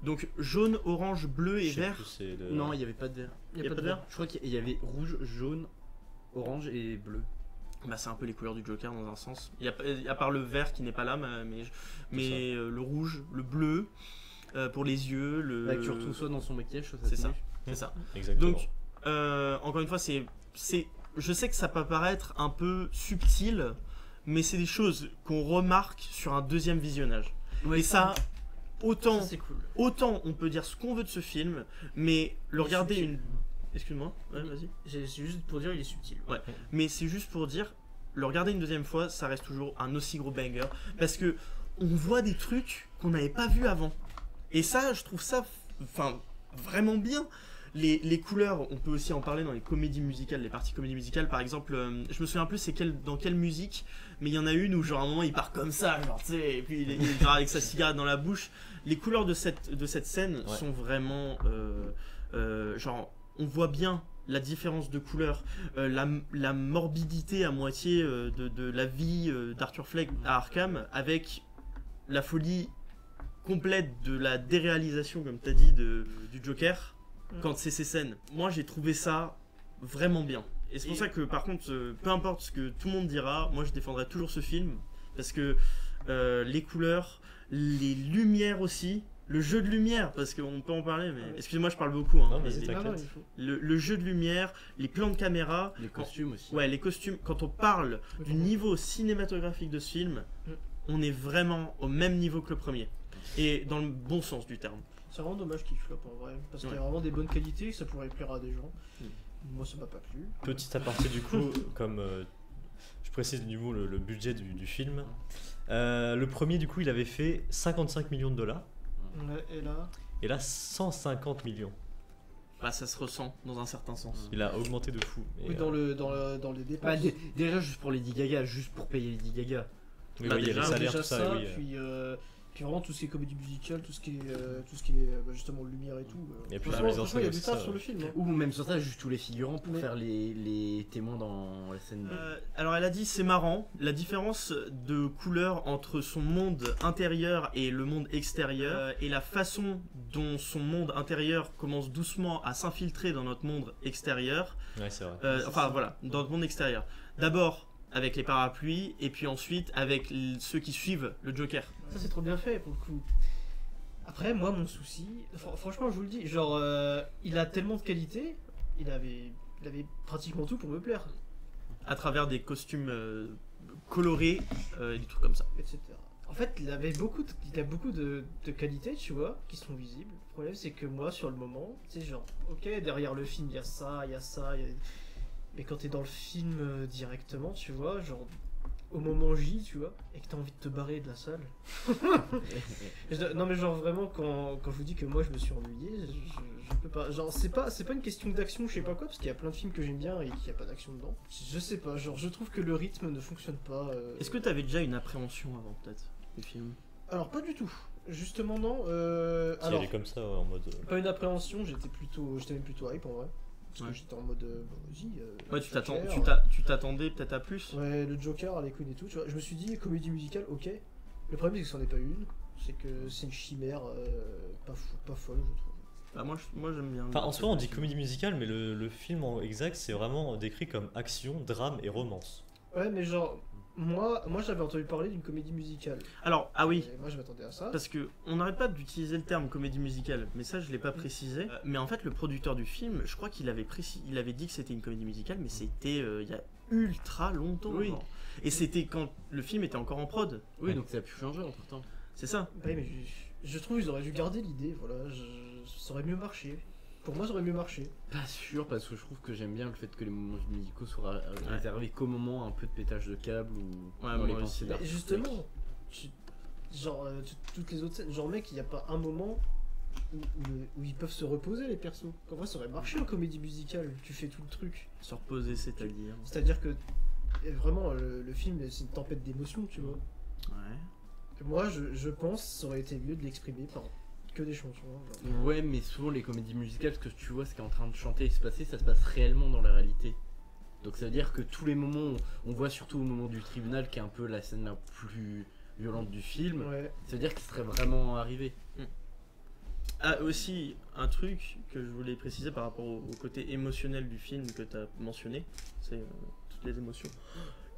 Donc jaune, orange, bleu et Je sais vert. plus, c'est le- Non, il n'y avait pas de vert. Y a pas de vert. Je crois qu'il y avait rouge, jaune, orange et bleu. Bah, c'est un peu les couleurs du Joker dans un sens. Il y a, à part le vert qui n'est pas là, mais le rouge, le bleu pour les yeux, le. Bah, que tu retrouves soit dans son maquillage, soit C'est sa ça. tenue. C'est ça. Exactement. Donc, encore une fois, je sais que ça peut paraître un peu subtil, mais c'est des choses qu'on remarque sur un deuxième visionnage. Et ça, Ça, autant c'est cool. on peut dire ce qu'on veut de ce film, mais le regarder subtil. Excuse-moi, ouais, vas-y. C'est juste pour dire, il est subtil. Ouais. Mais c'est juste pour dire, le regarder une deuxième fois, ça reste toujours un aussi gros banger. Parce que on voit des trucs qu'on n'avait pas vus avant. Et ça, je trouve ça vraiment bien. Les couleurs, on peut aussi en parler dans les comédies musicales, les parties comédies musicales. Par exemple, je me souviens plus c'est dans quelle musique, mais il y en a une où genre à un moment il part comme ça, genre tu sais, et puis il est genre avec sa cigarette dans la bouche. Les couleurs de cette scène sont vraiment genre on voit bien la différence de couleur, la morbidité à moitié de la vie d'Arthur Fleck à Arkham avec la folie complète de la déréalisation, comme tu as dit, du Joker. Quand c'est ces scènes, moi j'ai trouvé ça vraiment bien. Et c'est pour ça que par contre, peu importe ce que tout le monde dira, moi je défendrai toujours ce film. Parce que les couleurs, les lumières aussi, le jeu de lumière, parce qu'on peut en parler, mais excusez-moi je parle beaucoup. Hein, Non, vas-y, t'inquiète. le jeu de lumière, les plans de caméra. Les costumes aussi. Ouais, les costumes. Quand on parle du niveau cinématographique de ce film, on est vraiment au même niveau que le premier. Et dans le bon sens du terme. C'est vraiment dommage qu'il floppe en vrai, parce qu'il y a vraiment des bonnes qualités, ça pourrait plaire à des gens. Moi ça m'a pas plu. Petit aparté du coup, comme je précise du coup le budget du film. Le premier du coup il avait fait 55 millions de dollars. Ouais, et là, 150 millions. Bah ça se ressent dans un certain sens. Il a augmenté de fou. oui, Et, dans les dépenses. Bah, déjà juste pour Lady Gaga, juste pour payer Lady Gaga. oui, bah, oui, il y a déjà, les salaires, Déjà tout ça. Oui. puis vraiment tout ce qui est comédie musicale, tout ce qui est justement lumière et tout. Et puis la franchement, mise en franchement, il y a scène du aussi, taf ça, sur le film. Hein. Ou même sur ça, juste tous les figurants pour Mais- faire les témoins dans la scène. Alors elle a dit c'est marrant, la différence de couleur entre son monde intérieur et le monde extérieur et la façon dont son monde intérieur commence doucement à s'infiltrer dans notre monde extérieur. Ouais, c'est vrai. Enfin voilà, dans notre monde extérieur. D'abord avec les parapluies et puis ensuite avec ceux qui suivent le Joker. Ça c'est trop bien fait pour le coup. Après moi mon souci, franchement je vous le dis, genre il a tellement de qualité, il avait pratiquement tout pour me plaire, À travers des costumes colorés et des trucs comme ça. etc. En fait il a beaucoup de qualités tu vois, qui sont visibles. Le problème c'est que moi sur le moment, tu sais genre ok derrière le film il y a ça, mais quand t'es dans le film directement tu vois, genre au moment J, tu vois, et que t'as envie de te barrer de la salle. Non mais genre vraiment quand je vous dis que moi je me suis ennuyé, je peux pas. Genre c'est pas une question d'action, je sais pas quoi, parce qu'il y a plein de films que j'aime bien et qu'il n'y a pas d'action dedans. Je sais pas, genre je trouve que le rythme ne fonctionne pas. Est-ce que tu avais déjà une appréhension avant peut-être du film? Alors pas du tout. Justement non. Si Alors elle est comme ça, ouais, en mode. pas une appréhension, j'étais même plutôt hype en vrai. Parce que j'étais en mode bah, vas-y. Ouais, Joker, tu t'attendais peut-être à plus. Ouais, le Joker, Harley Quinn et tout, tu vois. Je me suis dit, comédie musicale, ok. Le problème, c'est que c'en est pas une. C'est que c'est une chimère pas folle, je trouve. Bah, moi j'aime bien. Enfin, en soi, on dit comédie musicale, mais le film en exact, c'est vraiment décrit comme action, drame et romance. Ouais, mais genre, moi j'avais entendu parler d'une comédie musicale. Alors, ah oui, Et moi, je m'attendais à ça. parce que on n'arrête pas d'utiliser le terme comédie musicale, mais ça je l'ai pas précisé. Mais en fait, le producteur du film, je crois qu'il avait dit que c'était une comédie musicale, mais c'était il y a ultra longtemps. Oui. genre. Et c'était quand le film était encore en prod. Oui, donc ça a pu changer entre temps. C'est ça. Ouais, mais je trouve qu'ils auraient dû garder l'idée, voilà. Ça aurait mieux marché. Pour moi, ça aurait mieux marché. Pas sûr, parce que je trouve que j'aime bien le fait que les moments musicaux soient réservés qu'au moment un peu de pétage de câble ou Ouais, dans les moi pensées aussi. Mais d'Arthur justement, toutes les autres scènes, genre mec, il n'y a pas un moment où ils peuvent se reposer les persos. En vrai, ça aurait marché en comédie musicale. Tu fais tout le truc. Se reposer, c'est-à-dire. C'est-à-dire que vraiment le film c'est une tempête d'émotions, tu vois. Ouais. Moi je pense que ça aurait été mieux de l'exprimer par que des chansons. Genre. Fleck. Ouais, mais souvent les comédies musicales, ce que tu vois, ce qui est en train de chanter et se passer, ça se passe réellement dans la réalité. Donc ça veut dire que tous les moments, on voit surtout au moment du tribunal, qui est un peu la scène la plus violente du film, Ouais. ça veut dire qu'il serait vraiment arrivé. Ah, aussi, un truc que je voulais préciser par rapport au côté émotionnel du film que tu as mentionné, c'est toutes les émotions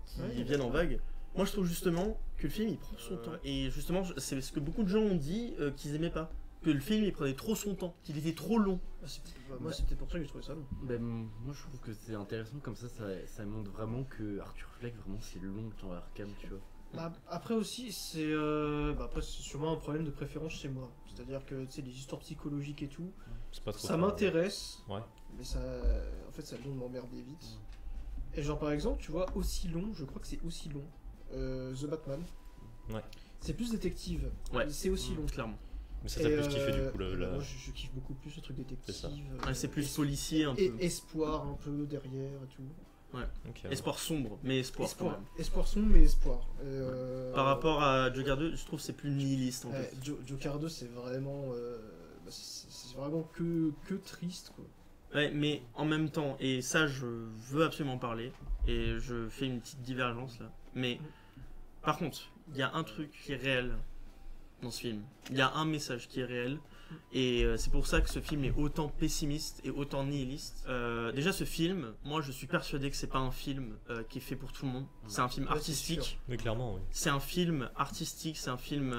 qui Ouais. viennent en vague. Moi, je trouve justement que le film il prend son temps. Et justement, c'est ce que beaucoup de gens ont dit qu'ils aimaient pas. Que le film il prenait trop son temps, qu'il était trop long. Moi c'est peut-être pour ça que j'ai trouvé ça long. Ben, moi je trouve que c'est intéressant comme ça montre vraiment que Arthur Fleck, vraiment c'est long le temps à Arkham, tu vois. Bah, après aussi c'est après c'est sûrement un problème de préférence chez moi. C'est-à-dire que tu sais les histoires psychologiques et tout, C'est pas trop. ça m'intéresse. Ouais. mais ça, en fait, ça a le don de m'emmerder vite. Et genre, par exemple, tu vois, aussi long, je crois que c'est aussi long, The Batman. Ouais. C'est plus détective, Ouais. c'est aussi long. Clairement. Mais ça t'a plus kiffé du coup moi, je kiffe beaucoup plus le truc détective. C'est ça. Ouais, c'est plus es- policier un peu. Et espoir un peu derrière et tout. Ok, Espoir sombre, mais espoir, quand même. Espoir sombre, mais espoir. Par rapport à Joker 2, je trouve que c'est plus nihiliste en fait. Joker 2, c'est vraiment, c'est vraiment que triste quoi. Ouais, mais en même temps, et ça je veux absolument parler, et je fais une petite divergence là, mais par contre, il y a un truc qui est réel dans ce film. Il y a un message qui est réel, et c'est pour ça que ce film est autant pessimiste et autant nihiliste. Déjà ce film, moi je suis persuadé que c'est pas un film qui est fait pour tout le monde. C'est un film Ouais, c'est artistique. sûr. Mais clairement, oui. C'est un film artistique, c'est un film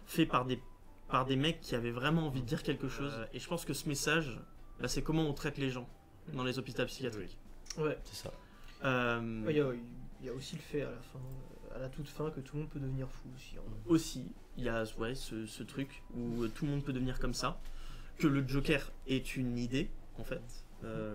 fait par des mecs qui avaient vraiment envie de dire quelque chose. Et je pense que ce message, bah, c'est comment on traite les gens dans les hôpitaux psychiatriques. Ouais. C'est ça. Il y a aussi le fait à la fin, à la toute fin, que tout le monde peut devenir fou aussi. En vrai. Aussi, il y a ce truc où tout le monde peut devenir comme ça, que le Joker est une idée, en fait,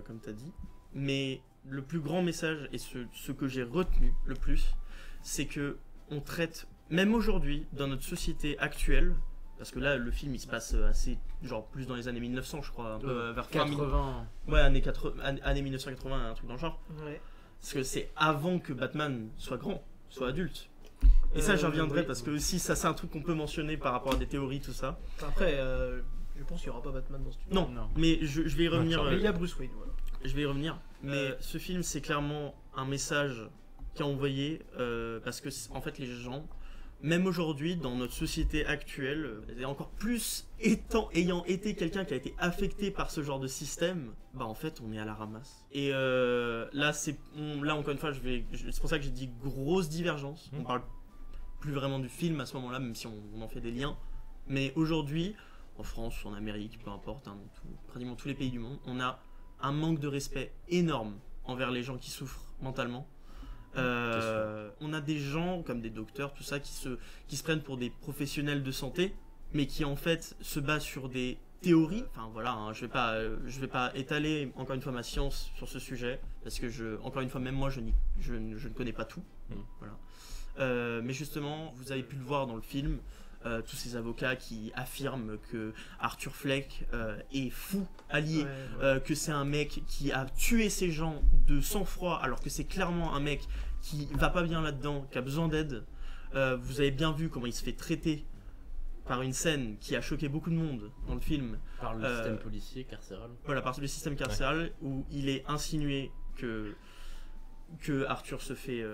comme tu as dit. Mais le plus grand message, et ce que j'ai retenu le plus, c'est que on traite, même aujourd'hui, dans notre société actuelle, parce que là, le film, il se passe assez, genre, plus dans les années 1900, je crois, un peu vers fin 80. Ouais, années 1980, un truc dans le genre. Ouais. Parce que c'est avant que Batman soit grand, soit adulte. Et ça, j'y reviendrai oui. parce que aussi, ça, c'est un truc qu'on peut mentionner par rapport à des théories, tout ça. Après, je pense qu'il n'y aura pas Batman dans ce film. Non, Non. mais je vais y revenir. D'accord. Mais il y a Bruce Wayne, voilà. Je vais y revenir. Mais ce film, c'est clairement un message qui est envoyé parce que, en fait, les gens, même aujourd'hui, dans notre société actuelle, et encore plus ayant été quelqu'un qui a été affecté par ce genre de système, bah en fait, on est à la ramasse. Et là, encore une fois, c'est pour ça que j'ai dit grosse divergence. On parle plus vraiment du film à ce moment-là, même si on en fait des liens. Mais aujourd'hui, en France, en Amérique, peu importe, hein, dans pratiquement tous les pays du monde, on a un manque de respect énorme envers les gens qui souffrent mentalement. On a des gens comme des docteurs, tout ça, qui se prennent pour des professionnels de santé, mais qui en fait se basent sur des théories. Enfin voilà, hein, je vais pas étaler encore une fois ma science sur ce sujet, parce que encore une fois, même moi, je ne connais pas tout. Voilà. Mais justement, vous avez pu le voir dans le film. Tous ces avocats qui affirment que Arthur Fleck est fou, allié, que c'est un mec qui a tué ces gens de sang-froid, alors que c'est clairement un mec qui va pas bien là-dedans, qui a besoin d'aide. Vous avez bien vu comment il se fait traiter par une scène qui a choqué beaucoup de monde dans le film. Par le système policier, carcéral. Voilà, par le système carcéral, où il est insinué que Arthur se fait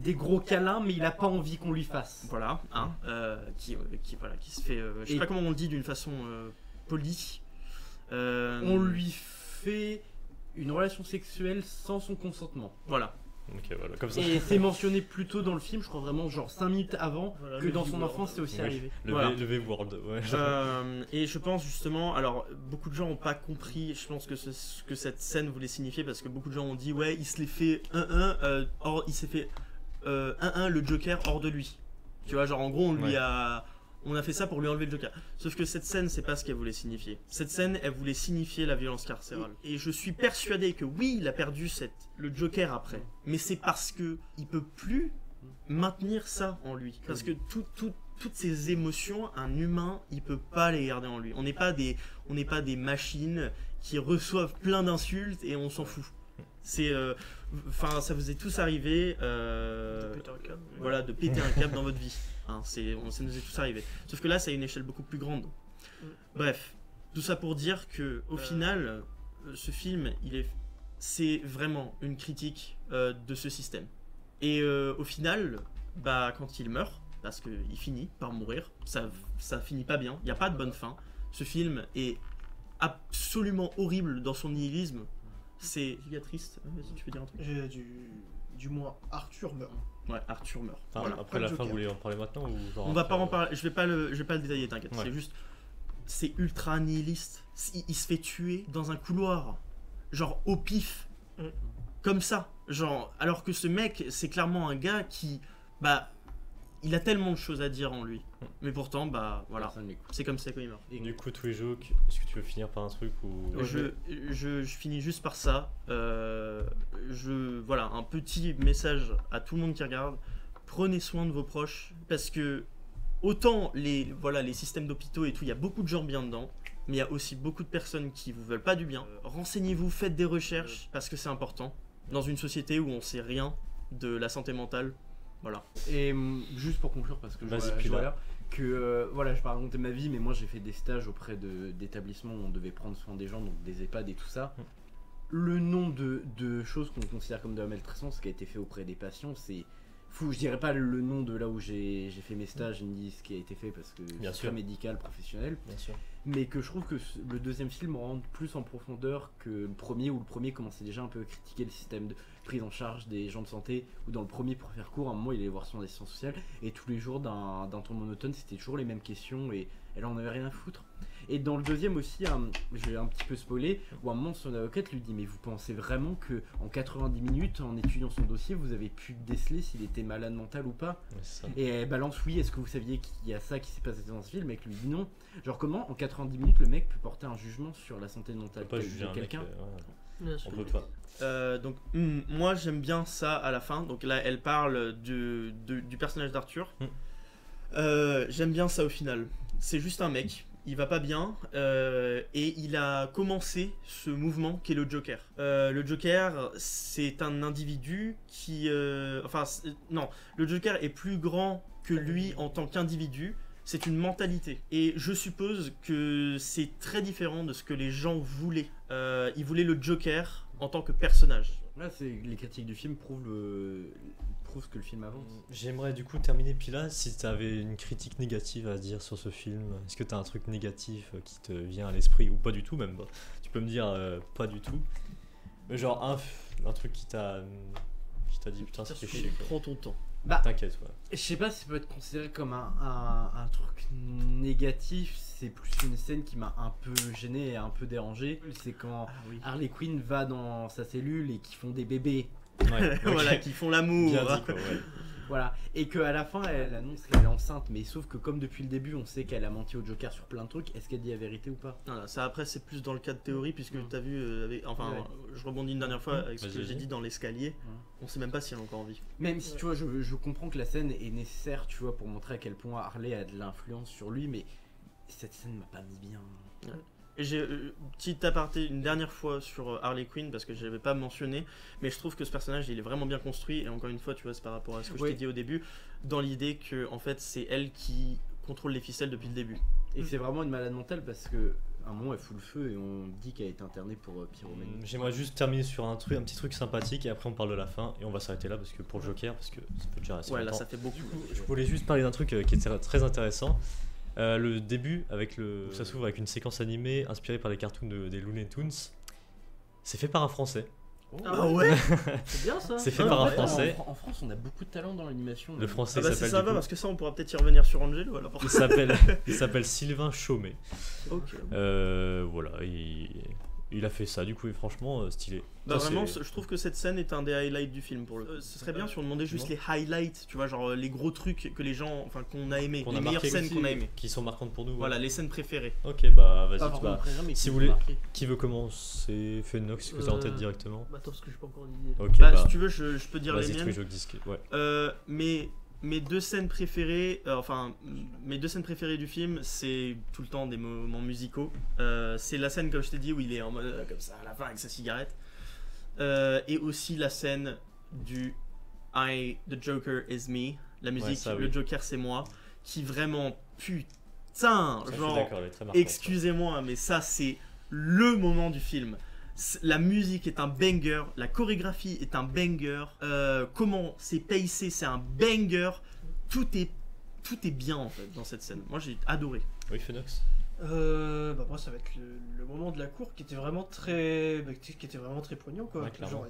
des gros câlins, mais il a pas envie qu'on lui fasse. voilà, hein, qui se fait je sais pas comment on le dit d'une façon polie. On lui fait une relation sexuelle sans son consentement. Voilà. Ok, voilà, comme ça. Et c'est mentionné plus tôt dans le film, je crois vraiment genre 5 minutes avant, Voilà, que le dans son V-word. enfance c'est aussi Oui. arrivé. Voilà. Le V-World, ouais. Et je pense justement, alors beaucoup de gens n'ont pas compris, je pense que ce que cette scène voulait signifier, parce que beaucoup de gens ont dit ouais, il se l'est fait 1-1, or il s'est fait 1-1 le Joker hors de lui. Tu vois, genre en gros on a fait ça pour lui enlever le Joker. Sauf que cette scène, c'est pas ce qu'elle voulait signifier. Cette scène, elle voulait signifier la violence carcérale. Et je suis persuadé que oui, il a perdu le Joker après. Mais c'est parce que il peut plus maintenir ça en lui. Parce que toutes ces émotions, un humain, il peut pas les garder en lui. On n'est pas des machines qui reçoivent plein d'insultes et on s'en fout. C'est, enfin, ça vous est tous arrivé. Péter un câble. Voilà, de péter un câble dans votre vie. Hein, ça nous est tous arrivé. Sauf que là, c'est à une échelle beaucoup plus grande. Bref, tout ça pour dire que au final, ce film, c'est vraiment une critique de ce système. Et au final, bah, quand il meurt, parce qu'il finit par mourir, ça finit pas bien. Il n'y a pas de bonne fin. Ce film est absolument horrible dans son nihilisme. C'est giga triste. Vas-y, tu veux dire un truc? Du moins, Arthur meurt. Ouais, Arthur meurt. Enfin, Voilà. après pas la le fin, vous Joker. voulez en parler maintenant ou genre On va après, pas en parler, je vais pas le détailler, t'inquiète. Ouais. C'est juste, c'est ultra nihiliste. Il se fait tuer dans un couloir, genre au pif, comme ça. Genre, alors que ce mec, c'est clairement un gars qui, bah, il a tellement de choses à dire en lui. Mais pourtant, bah voilà, Personne l'écoute. c'est comme ça quand il meurt. Du coup, tous les jeux, est-ce que tu veux finir par un truc ou... Je finis juste par ça. Voilà, un petit message à tout le monde qui regarde. Prenez soin de vos proches parce que autant les systèmes d'hôpitaux et tout, il y a beaucoup de gens bien dedans, mais il y a aussi beaucoup de personnes qui vous veulent pas du bien. Renseignez-vous, faites des recherches parce que c'est important dans une société où on sait rien de la santé mentale. Voilà. Et juste pour conclure, parce que Vas-y, je puis vois là. là, que voilà, je vais pas raconter ma vie, mais moi j'ai fait des stages auprès d'établissements où on devait prendre soin des gens, donc des EHPAD et tout ça. Le nombre de choses qu'on considère comme de la maltraitance qui a été fait auprès des patients, c'est fou. Je dirais pas le nom de là où j'ai fait mes stages ni ce qui a été fait parce que Bien c'est sûr. très médical, professionnel, Bien sûr. mais que je trouve que le deuxième film rentre plus en profondeur que le premier, où le premier commençait déjà un peu à critiquer le système de prise en charge des gens de santé, où dans le premier, pour faire court, à un moment il allait voir son assistante sociale et tous les jours d'un ton monotone c'était toujours les mêmes questions et elle en avait rien à foutre. Et dans le deuxième aussi, je vais un petit peu spoiler, où à un moment son avocate lui dit mais vous pensez vraiment que en 90 minutes en étudiant son dossier vous avez pu déceler s'il était malade mental ou pas? Ouais, c'est ça. Et elle balance oui, est-ce que vous saviez qu'il y a ça qui s'est passé dans ce film? Le mec lui dit non. Genre comment en 90 minutes le mec peut porter un jugement sur la santé On mentale peut pas de juger un mec, quelqu'un? ouais. Bien sûr. On peut pas. Donc moi j'aime bien ça à la fin. Donc là elle parle du personnage d'Arthur. J'aime bien ça au final. C'est juste un mec, il va pas bien et il a commencé ce mouvement qui est le Joker. Le Joker c'est un individu qui... non, le Joker est plus grand que lui en tant qu'individu. C'est une mentalité. Et je suppose que c'est très différent de ce que les gens voulaient. Ils voulaient le Joker en tant que personnage. Là, les critiques du film prouvent ce que le film avance. J'aimerais du coup terminer. Puis là, si tu avais une critique négative à dire sur ce film, est-ce que tu as un truc négatif qui te vient à l'esprit ou pas du tout même bah, tu peux me dire pas du tout. Mais genre un truc qui t'a dit putain ça fait chier quoi. Prends ton temps. Bah, T'inquiète ouais. je sais pas si ça peut être considéré comme un truc négatif, c'est plus une scène qui m'a un peu gêné et un peu dérangé. C'est quand Harley Quinn va dans sa cellule et qu'ils font des bébés. Ouais, ok. Voilà, qui font l'amour. Bien dit quoi, ouais. Voilà, et qu'à la fin elle annonce qu'elle est enceinte, mais sauf que comme depuis le début on sait qu'elle a menti au Joker sur plein de trucs, est-ce qu'elle dit la vérité ou pas? Voilà, ça après c'est plus dans le cas de théorie puisque t'as vu, Ouais. je rebondis une dernière fois avec ce que Vas-y, j'ai dit dans l'escalier, on sait même pas si elle a encore envie. Même si tu vois, je comprends que la scène est nécessaire, tu vois, pour montrer à quel point Harley a de l'influence sur lui, mais cette scène m'a pas mis bien. Et j'ai petit aparté une dernière fois sur Harley Quinn parce que je l'avais pas mentionné, mais je trouve que ce personnage il est vraiment bien construit et encore une fois tu vois c'est par rapport à ce que je t'ai dit au début, dans l'idée que en fait c'est elle qui contrôle les ficelles depuis le début. Et c'est vraiment une malade mentale parce que à un moment elle fout le feu et on dit qu'elle a été internée pour pyromanie. J'aimerais juste terminer sur un petit truc sympathique et après on parle de la fin et on va s'arrêter là parce que pour le Joker parce que ça fait déjà assez Ouais là longtemps. ça fait beaucoup. Je voulais juste parler d'un truc qui était très intéressant. Le début, où ça s'ouvre avec une séquence animée inspirée par les cartoons des Looney Tunes. C'est fait par un Français. Ah ouais. C'est bien ça. C'est fait Ah, par un ouais, français. En France on a beaucoup de talent dans l'animation. Le français Ah bah il si s'appelle ça du va coup- parce que ça on pourra peut-être y revenir sur Angelo alors. il s'appelle Sylvain Chaumet. Ok. Voilà, il a fait ça du coup et franchement stylé. Bah Ça, vraiment, c'est- je trouve que cette scène est un des highlights du film pour le. Ce serait bien si on demandait juste les highlights, tu vois, genre les gros trucs que les gens, enfin qu'on a aimé, Qu'on les a meilleures marqué scènes aussi, qu'on a aimé. qui sont marquantes pour nous. ouais. Voilà, les scènes préférées. Ok, bah vas-y. Pas forcément Bah, très bien, mais si qui vous nous voulez- marqué. qui veut commencer Fenox, que t'as en tête directement. Bah attends parce que j'ai pas encore d'idée. Ok, Bah, bah, si tu veux, je peux dire les vas-y, miennes. Twitch Disque. Ouais. Mes deux scènes préférées, mes deux scènes préférées du film, c'est tout le temps des moments musicaux. C'est la scène, comme je t'ai dit, où il est en mode comme ça à la fin avec sa cigarette. Et aussi la scène du The Joker is me, la musique, ça, le oui. Joker c'est moi, qui vraiment putain, Ça, je suis genre, d'accord, elle est très marquante, excusez-moi, mais ça c'est le moment du film. La musique est un banger, la chorégraphie est un banger, comment c'est pacé, c'est un banger, tout est bien en fait dans cette scène. Moi j'ai adoré. ça. Oui, Fenox. Bah moi ça va être le moment de la cour qui était vraiment très poignant quoi. Ouais, clairement. Genre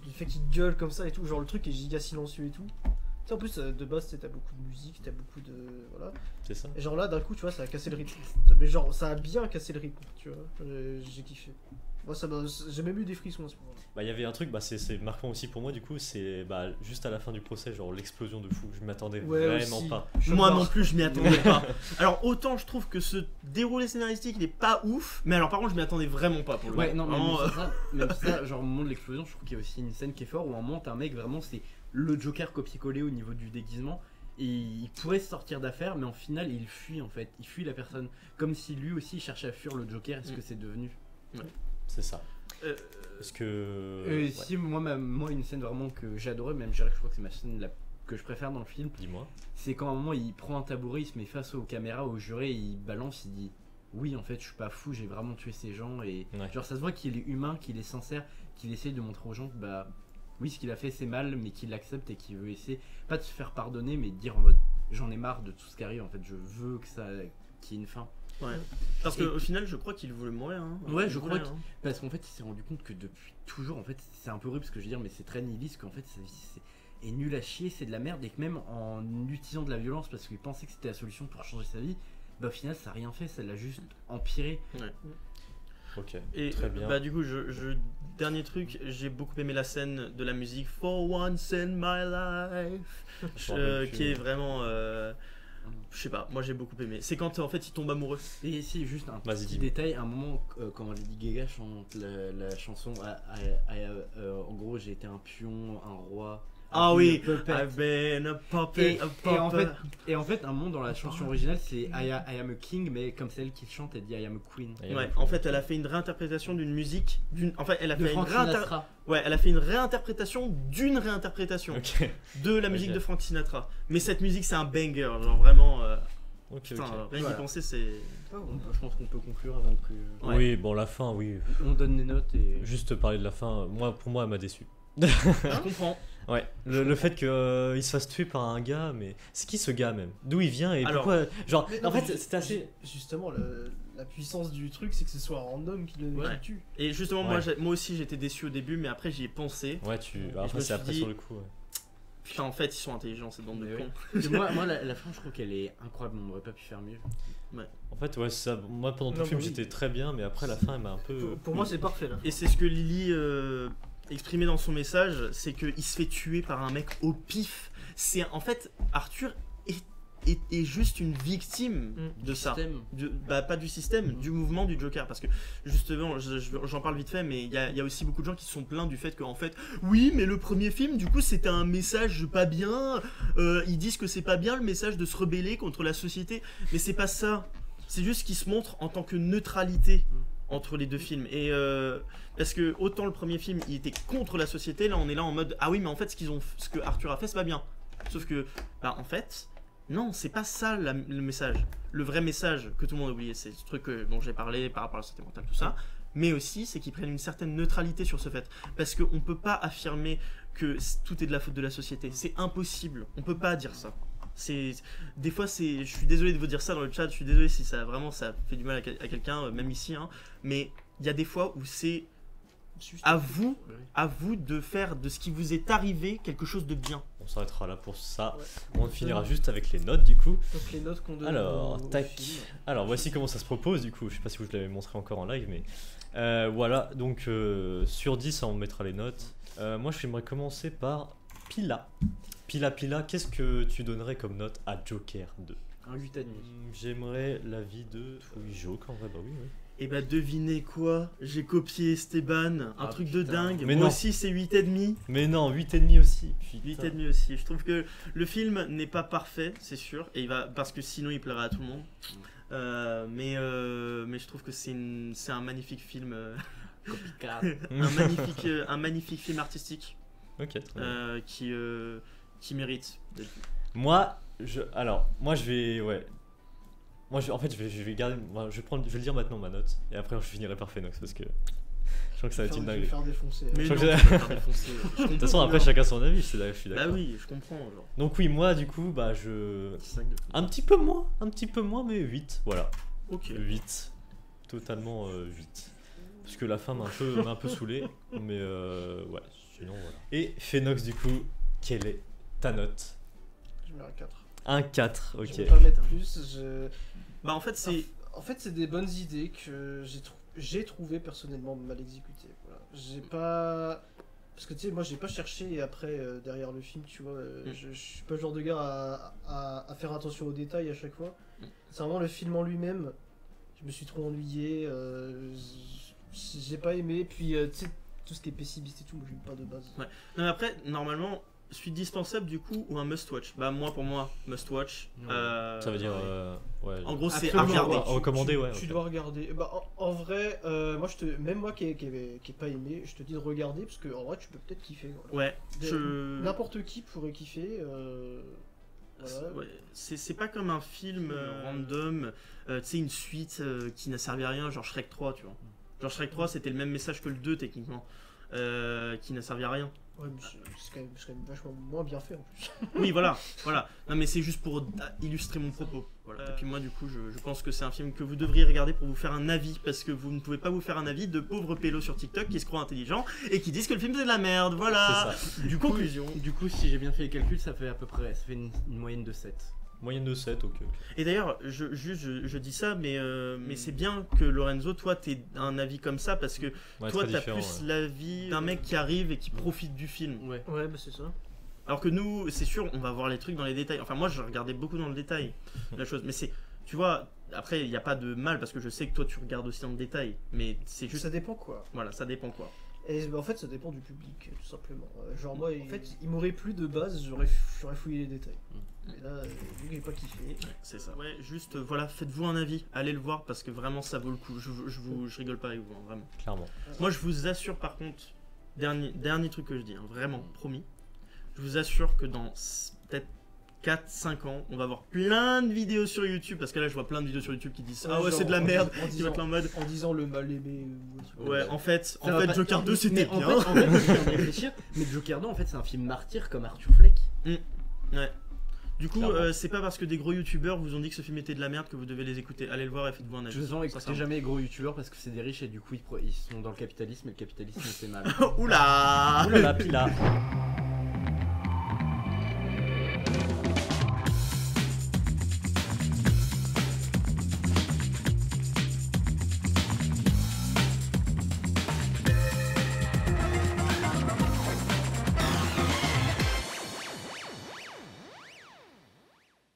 le fait qu'il gueule comme ça et tout, genre le truc est giga silencieux et tout. Tu sais, en plus de base t'as beaucoup de musique, t'as beaucoup de voilà. C'est ça. Et genre là d'un coup tu vois ça a cassé le rythme. Mais genre ça a bien cassé le rythme, tu vois. J'ai kiffé. Moi, j'ai même eu des frissons à ce moment-là. Bah, il y avait un truc, bah, c'est marquant aussi pour moi, du coup, c'est bah, juste à la fin du procès, genre l'explosion de fou. Je m'attendais vraiment aussi. pas. Moi non plus, je m'y attendais pas. Alors, autant je trouve que ce déroulé scénaristique, il est pas ouf, mais alors par contre, je m'y attendais vraiment pas pour le Ouais, coup. non, Vraiment, même ça, genre au moment de l'explosion, je trouve qu'il y a aussi une scène qui est forte où à un moment t'as un mec vraiment, c'est le Joker copié-collé au niveau du déguisement. Et il pourrait se sortir d'affaire, mais en final il fuit en fait, il fuit la personne. Comme si lui aussi cherchait à fuir le Joker, est-ce que c'est devenu. C'est ça. euh, Parce que. Si moi une scène vraiment que j'ai adoré, même je dirais que je crois que c'est ma scène que je préfère dans le film, Dis-moi. c'est quand à un moment il prend un tabouret, il se met face aux caméras, aux jurés, il balance, il dit oui en fait je suis pas fou, j'ai vraiment tué ces gens et Ouais. genre ça se voit qu'il est humain, qu'il est sincère, qu'il essaye de montrer aux gens que bah oui ce qu'il a fait c'est mal mais qu'il l'accepte et qu'il veut essayer pas de se faire pardonner mais de dire en mode j'en ai marre de tout ce qui arrive en fait, je veux que ça qu'il y ait une fin. ouais. Parce qu'au final, je crois qu'il voulait mourir. Hein. Ouais, Il je voulait, crois hein. Parce qu'en fait il s'est rendu compte que depuis toujours en fait c'est un peu horrible ce que je veux dire mais c'est très nihiliste qu'en fait sa vie est nul à chier, c'est de la merde et que même en utilisant de la violence parce qu'il pensait que c'était la solution pour changer sa vie, bah au final ça a rien fait, ça l'a juste empiré. Ok. Et Très bien. bah du coup, dernier truc, j'ai beaucoup aimé la scène de la musique For Once in My Life, Je m'en rappelle qui plus. est vraiment, je sais pas, moi j'ai beaucoup aimé. C'est quand en fait il tombe amoureux. Et si, juste un Vas-y, petit dis-moi. détail, un moment quand Lady Gaga chante la chanson, en gros j'ai été un pion, un roi. Ah un oui, puppet. I've been a puppet, a puppet. Et en fait, un moment dans la chanson originale, c'est I am a king, mais comme celle qui chante, elle dit I am a queen. Et Ouais, en fait, elle a fait une réinterprétation d'une musique, en fait, elle a De fait Frank Sinatra. ouais, elle a fait une réinterprétation d'une réinterprétation Ok. de la musique Ok. de Frank Sinatra. Mais cette musique, c'est un banger, genre vraiment. Ok, Putain, ok. rien Voilà. d'y penser, c'est. Je pense qu'on peut conclure avant que. Ouais. Oui, bon, la fin, oui. On donne des notes et. Juste parler de la fin, pour moi, elle m'a déçu. Je comprends. Ouais, le fait qu'il se fasse tuer par un gars, mais c'est qui ce gars même? D'où il vient et Alors, pourquoi? Genre, Mais non, en mais fait, c'était assez. Justement, la puissance du truc, c'est que ce soit un random qui le Ouais. tue. Et justement, Ouais. moi aussi, j'étais déçu au début, mais après, j'y ai pensé. Ouais, je après, me c'est suis après dit- sur le coup. Ouais. Putain, en fait, ils sont intelligents, cette bande de Mais cons. Et moi la fin, je trouve qu'elle est incroyable, on n'aurait pas pu faire mieux. En fait, ouais, ça, moi pendant tout Non, le film, mais oui. j'étais très bien, mais après la fin, elle m'a un peu. Pour moi, c'est parfait là. Et c'est ce que Lily exprimait dans son message, c'est qu'il se fait tuer par un mec au pif. C'est en fait, Arthur est juste une victime de ça. Système. Pas du système, du mouvement du Joker. Parce que justement, j'en parle vite fait, mais il y a aussi beaucoup de gens qui se sont plaints du fait qu'en fait, oui, mais le premier film, du coup, c'était un message pas bien. Ils disent que c'est pas bien le message de se rebeller contre la société. Mais c'est pas ça. C'est juste qu'il se montre en tant que neutralité entre les deux films. Et parce que autant le premier film, il était contre la société, là, on est là en mode ah oui, mais en fait, ce que Arthur a fait, c'est pas bien. Sauf que, bah, en fait. Non, c'est pas ça le message. Le vrai message que tout le monde a oublié, c'est ce truc dont j'ai parlé par rapport à la santé mentale, tout ça. Mais aussi, c'est qu'ils prennent une certaine neutralité sur ce fait. Parce qu'on peut pas affirmer que tout est de la faute de la société. C'est impossible. On peut pas dire ça. Des fois, je suis désolé de vous dire ça dans le chat. Je suis désolé si ça fait du mal à quelqu'un, même ici. Hein, mais il y a des fois où c'est à vous de faire de ce qui vous est arrivé quelque chose de bien. On s'arrêtera là pour ça. Ouais. On finira juste avec les notes du coup. Donc les notes qu'on donne Alors, au tac. film. Alors, voici comment ça se propose du coup. Je sais pas si vous l'avez montré encore en live, mais voilà. Donc, sur 10, on mettra les notes. Moi, j'aimerais commencer par Pila. Pila, qu'est-ce que tu donnerais comme note à Joker 2? Un 8,5. J'aimerais l'avis de Joker, en vrai, bah oui. Et bah devinez quoi, j'ai copié Esteban, un truc de putain. dingue. Mais Moi non. aussi c'est 8,5. Mais non, 8,5 aussi. Putain. 8,5 aussi. Je trouve que le film n'est pas parfait, c'est sûr, et parce que sinon il plaira à tout le monde. Mais je trouve que c'est un magnifique film, Copycat. un magnifique film artistique Ok, très bien. qui mérite d'être vu. Moi, je vais, ouais. Moi, en fait, je vais garder, je vais le dire maintenant ma note, et après je finirai par Phénox parce que je crois que ça va être une Je vais dinguerie. faire défoncer. Mais Je non, crois que tu vas te faire défoncer. Je De toute façon, comprends après bien. chacun son avis, je suis d'accord. Bah oui, je comprends. Genre. Donc oui, moi, du coup, bah un petit peu moins, mais 8, voilà. Ok. 8, totalement 8. Parce que la fin m'a un peu saoulé, mais ouais, sinon voilà. Et Phénox, du coup, quelle est ta note? Je mets un 4. Un 4, Je ok. vais pas mettre plus. Bah en fait c'est En fait, c'est des bonnes idées que j'ai j'ai trouvé personnellement mal exécuté. Voilà. J'ai pas. Parce que tu sais, moi j'ai pas cherché après derrière le film, tu vois. Je suis pas le genre de gars à faire attention aux détails à chaque fois. C'est vraiment le film en lui-même. Je me suis trop ennuyé. J'ai pas aimé. Puis tu sais, tout ce qui est pessimiste et tout, moi j'aime pas de base. Ouais. Non, mais après, normalement, suite dispensable du coup ou un must-watch? Bah, pour moi, must-watch. Ouais. Ça veut dire. Ouais. En gros, c'est à Absolument, regarder. À recommander, ouais. Tu ok. dois regarder. Bah, en vrai, moi, même moi qui ai pas aimé, je te dis de regarder parce que en vrai, tu peux peut-être kiffer. Voilà. Ouais, N'importe qui pourrait kiffer. Voilà. Ouais, c'est pas comme un film random, tu sais, une suite qui n'a servi à rien, genre Shrek 3, tu vois. Genre Shrek 3, c'était le même message que le 2, techniquement, qui n'a servi à rien. Ouais, mais c'est quand même vachement moins bien fait en plus. Oui, voilà. Non, mais c'est juste pour illustrer mon propos. Voilà. Et puis moi, du coup, je pense que c'est un film que vous devriez regarder pour vous faire un avis, parce que vous ne pouvez pas vous faire un avis de pauvres pélos sur TikTok qui se croient intelligents et qui disent que le film c'est de la merde. Voilà. C'est ça. Du coup, Conclusion. Du coup, si j'ai bien fait les calculs, ça fait à peu près une moyenne de 7. Moyenne de 7, ok. Et d'ailleurs, je dis ça, mais c'est bien que Lorenzo, toi, t'aies un avis comme ça, parce que Ouais, toi, très t'as différent, plus ouais. l'avis d'un mec qui arrive et qui profite du film. Ouais. Ouais, bah c'est ça. Alors que nous, c'est sûr, on va voir les trucs dans les détails. Enfin, moi, je regardais beaucoup dans le détail, la chose. Mais c'est, tu vois, après, il n'y a pas de mal, parce que je sais que toi, tu regardes aussi dans le détail. Mais c'est juste, Ça dépend quoi. voilà, ça dépend quoi. Et bah, en fait, ça dépend du public, tout simplement. Genre, moi, en fait, il m'aurait plu de base, j'aurais fouillé les détails. Mais là, vu que j'ai pas kiffé. C'est ça. Ouais, juste, voilà, faites-vous un avis, allez le voir, parce que vraiment, ça vaut le coup. Je rigole pas avec vous, hein, vraiment. Clairement. Moi, je vous assure, par contre, dernier truc que je dis, hein, vraiment, promis. Je vous assure que dans peut-être 4-5 ans, on va avoir plein de vidéos sur YouTube, parce que là, je vois plein de vidéos sur YouTube qui disent ah ouais, c'est de la merde, qui va être là en mode En disant le mal aimé. ouais, en fait, Ça va pas- Joker 2 c'était Mais bien. en fait, je viens de réfléchir, mais Joker 2, en fait, c'est un film martyr comme Arthur Fleck. Ouais. Du coup, Clairement. c'est pas parce que des gros youtubeurs vous ont dit que ce film était de la merde que vous devez les écouter. Allez le voir et faites-vous un De avis. toute façon, écoutez sincèrement. jamais les gros youtubeurs parce que c'est des riches et du coup, ils sont dans le capitalisme et le capitalisme, c'est mal. Oula Oulala, Pila.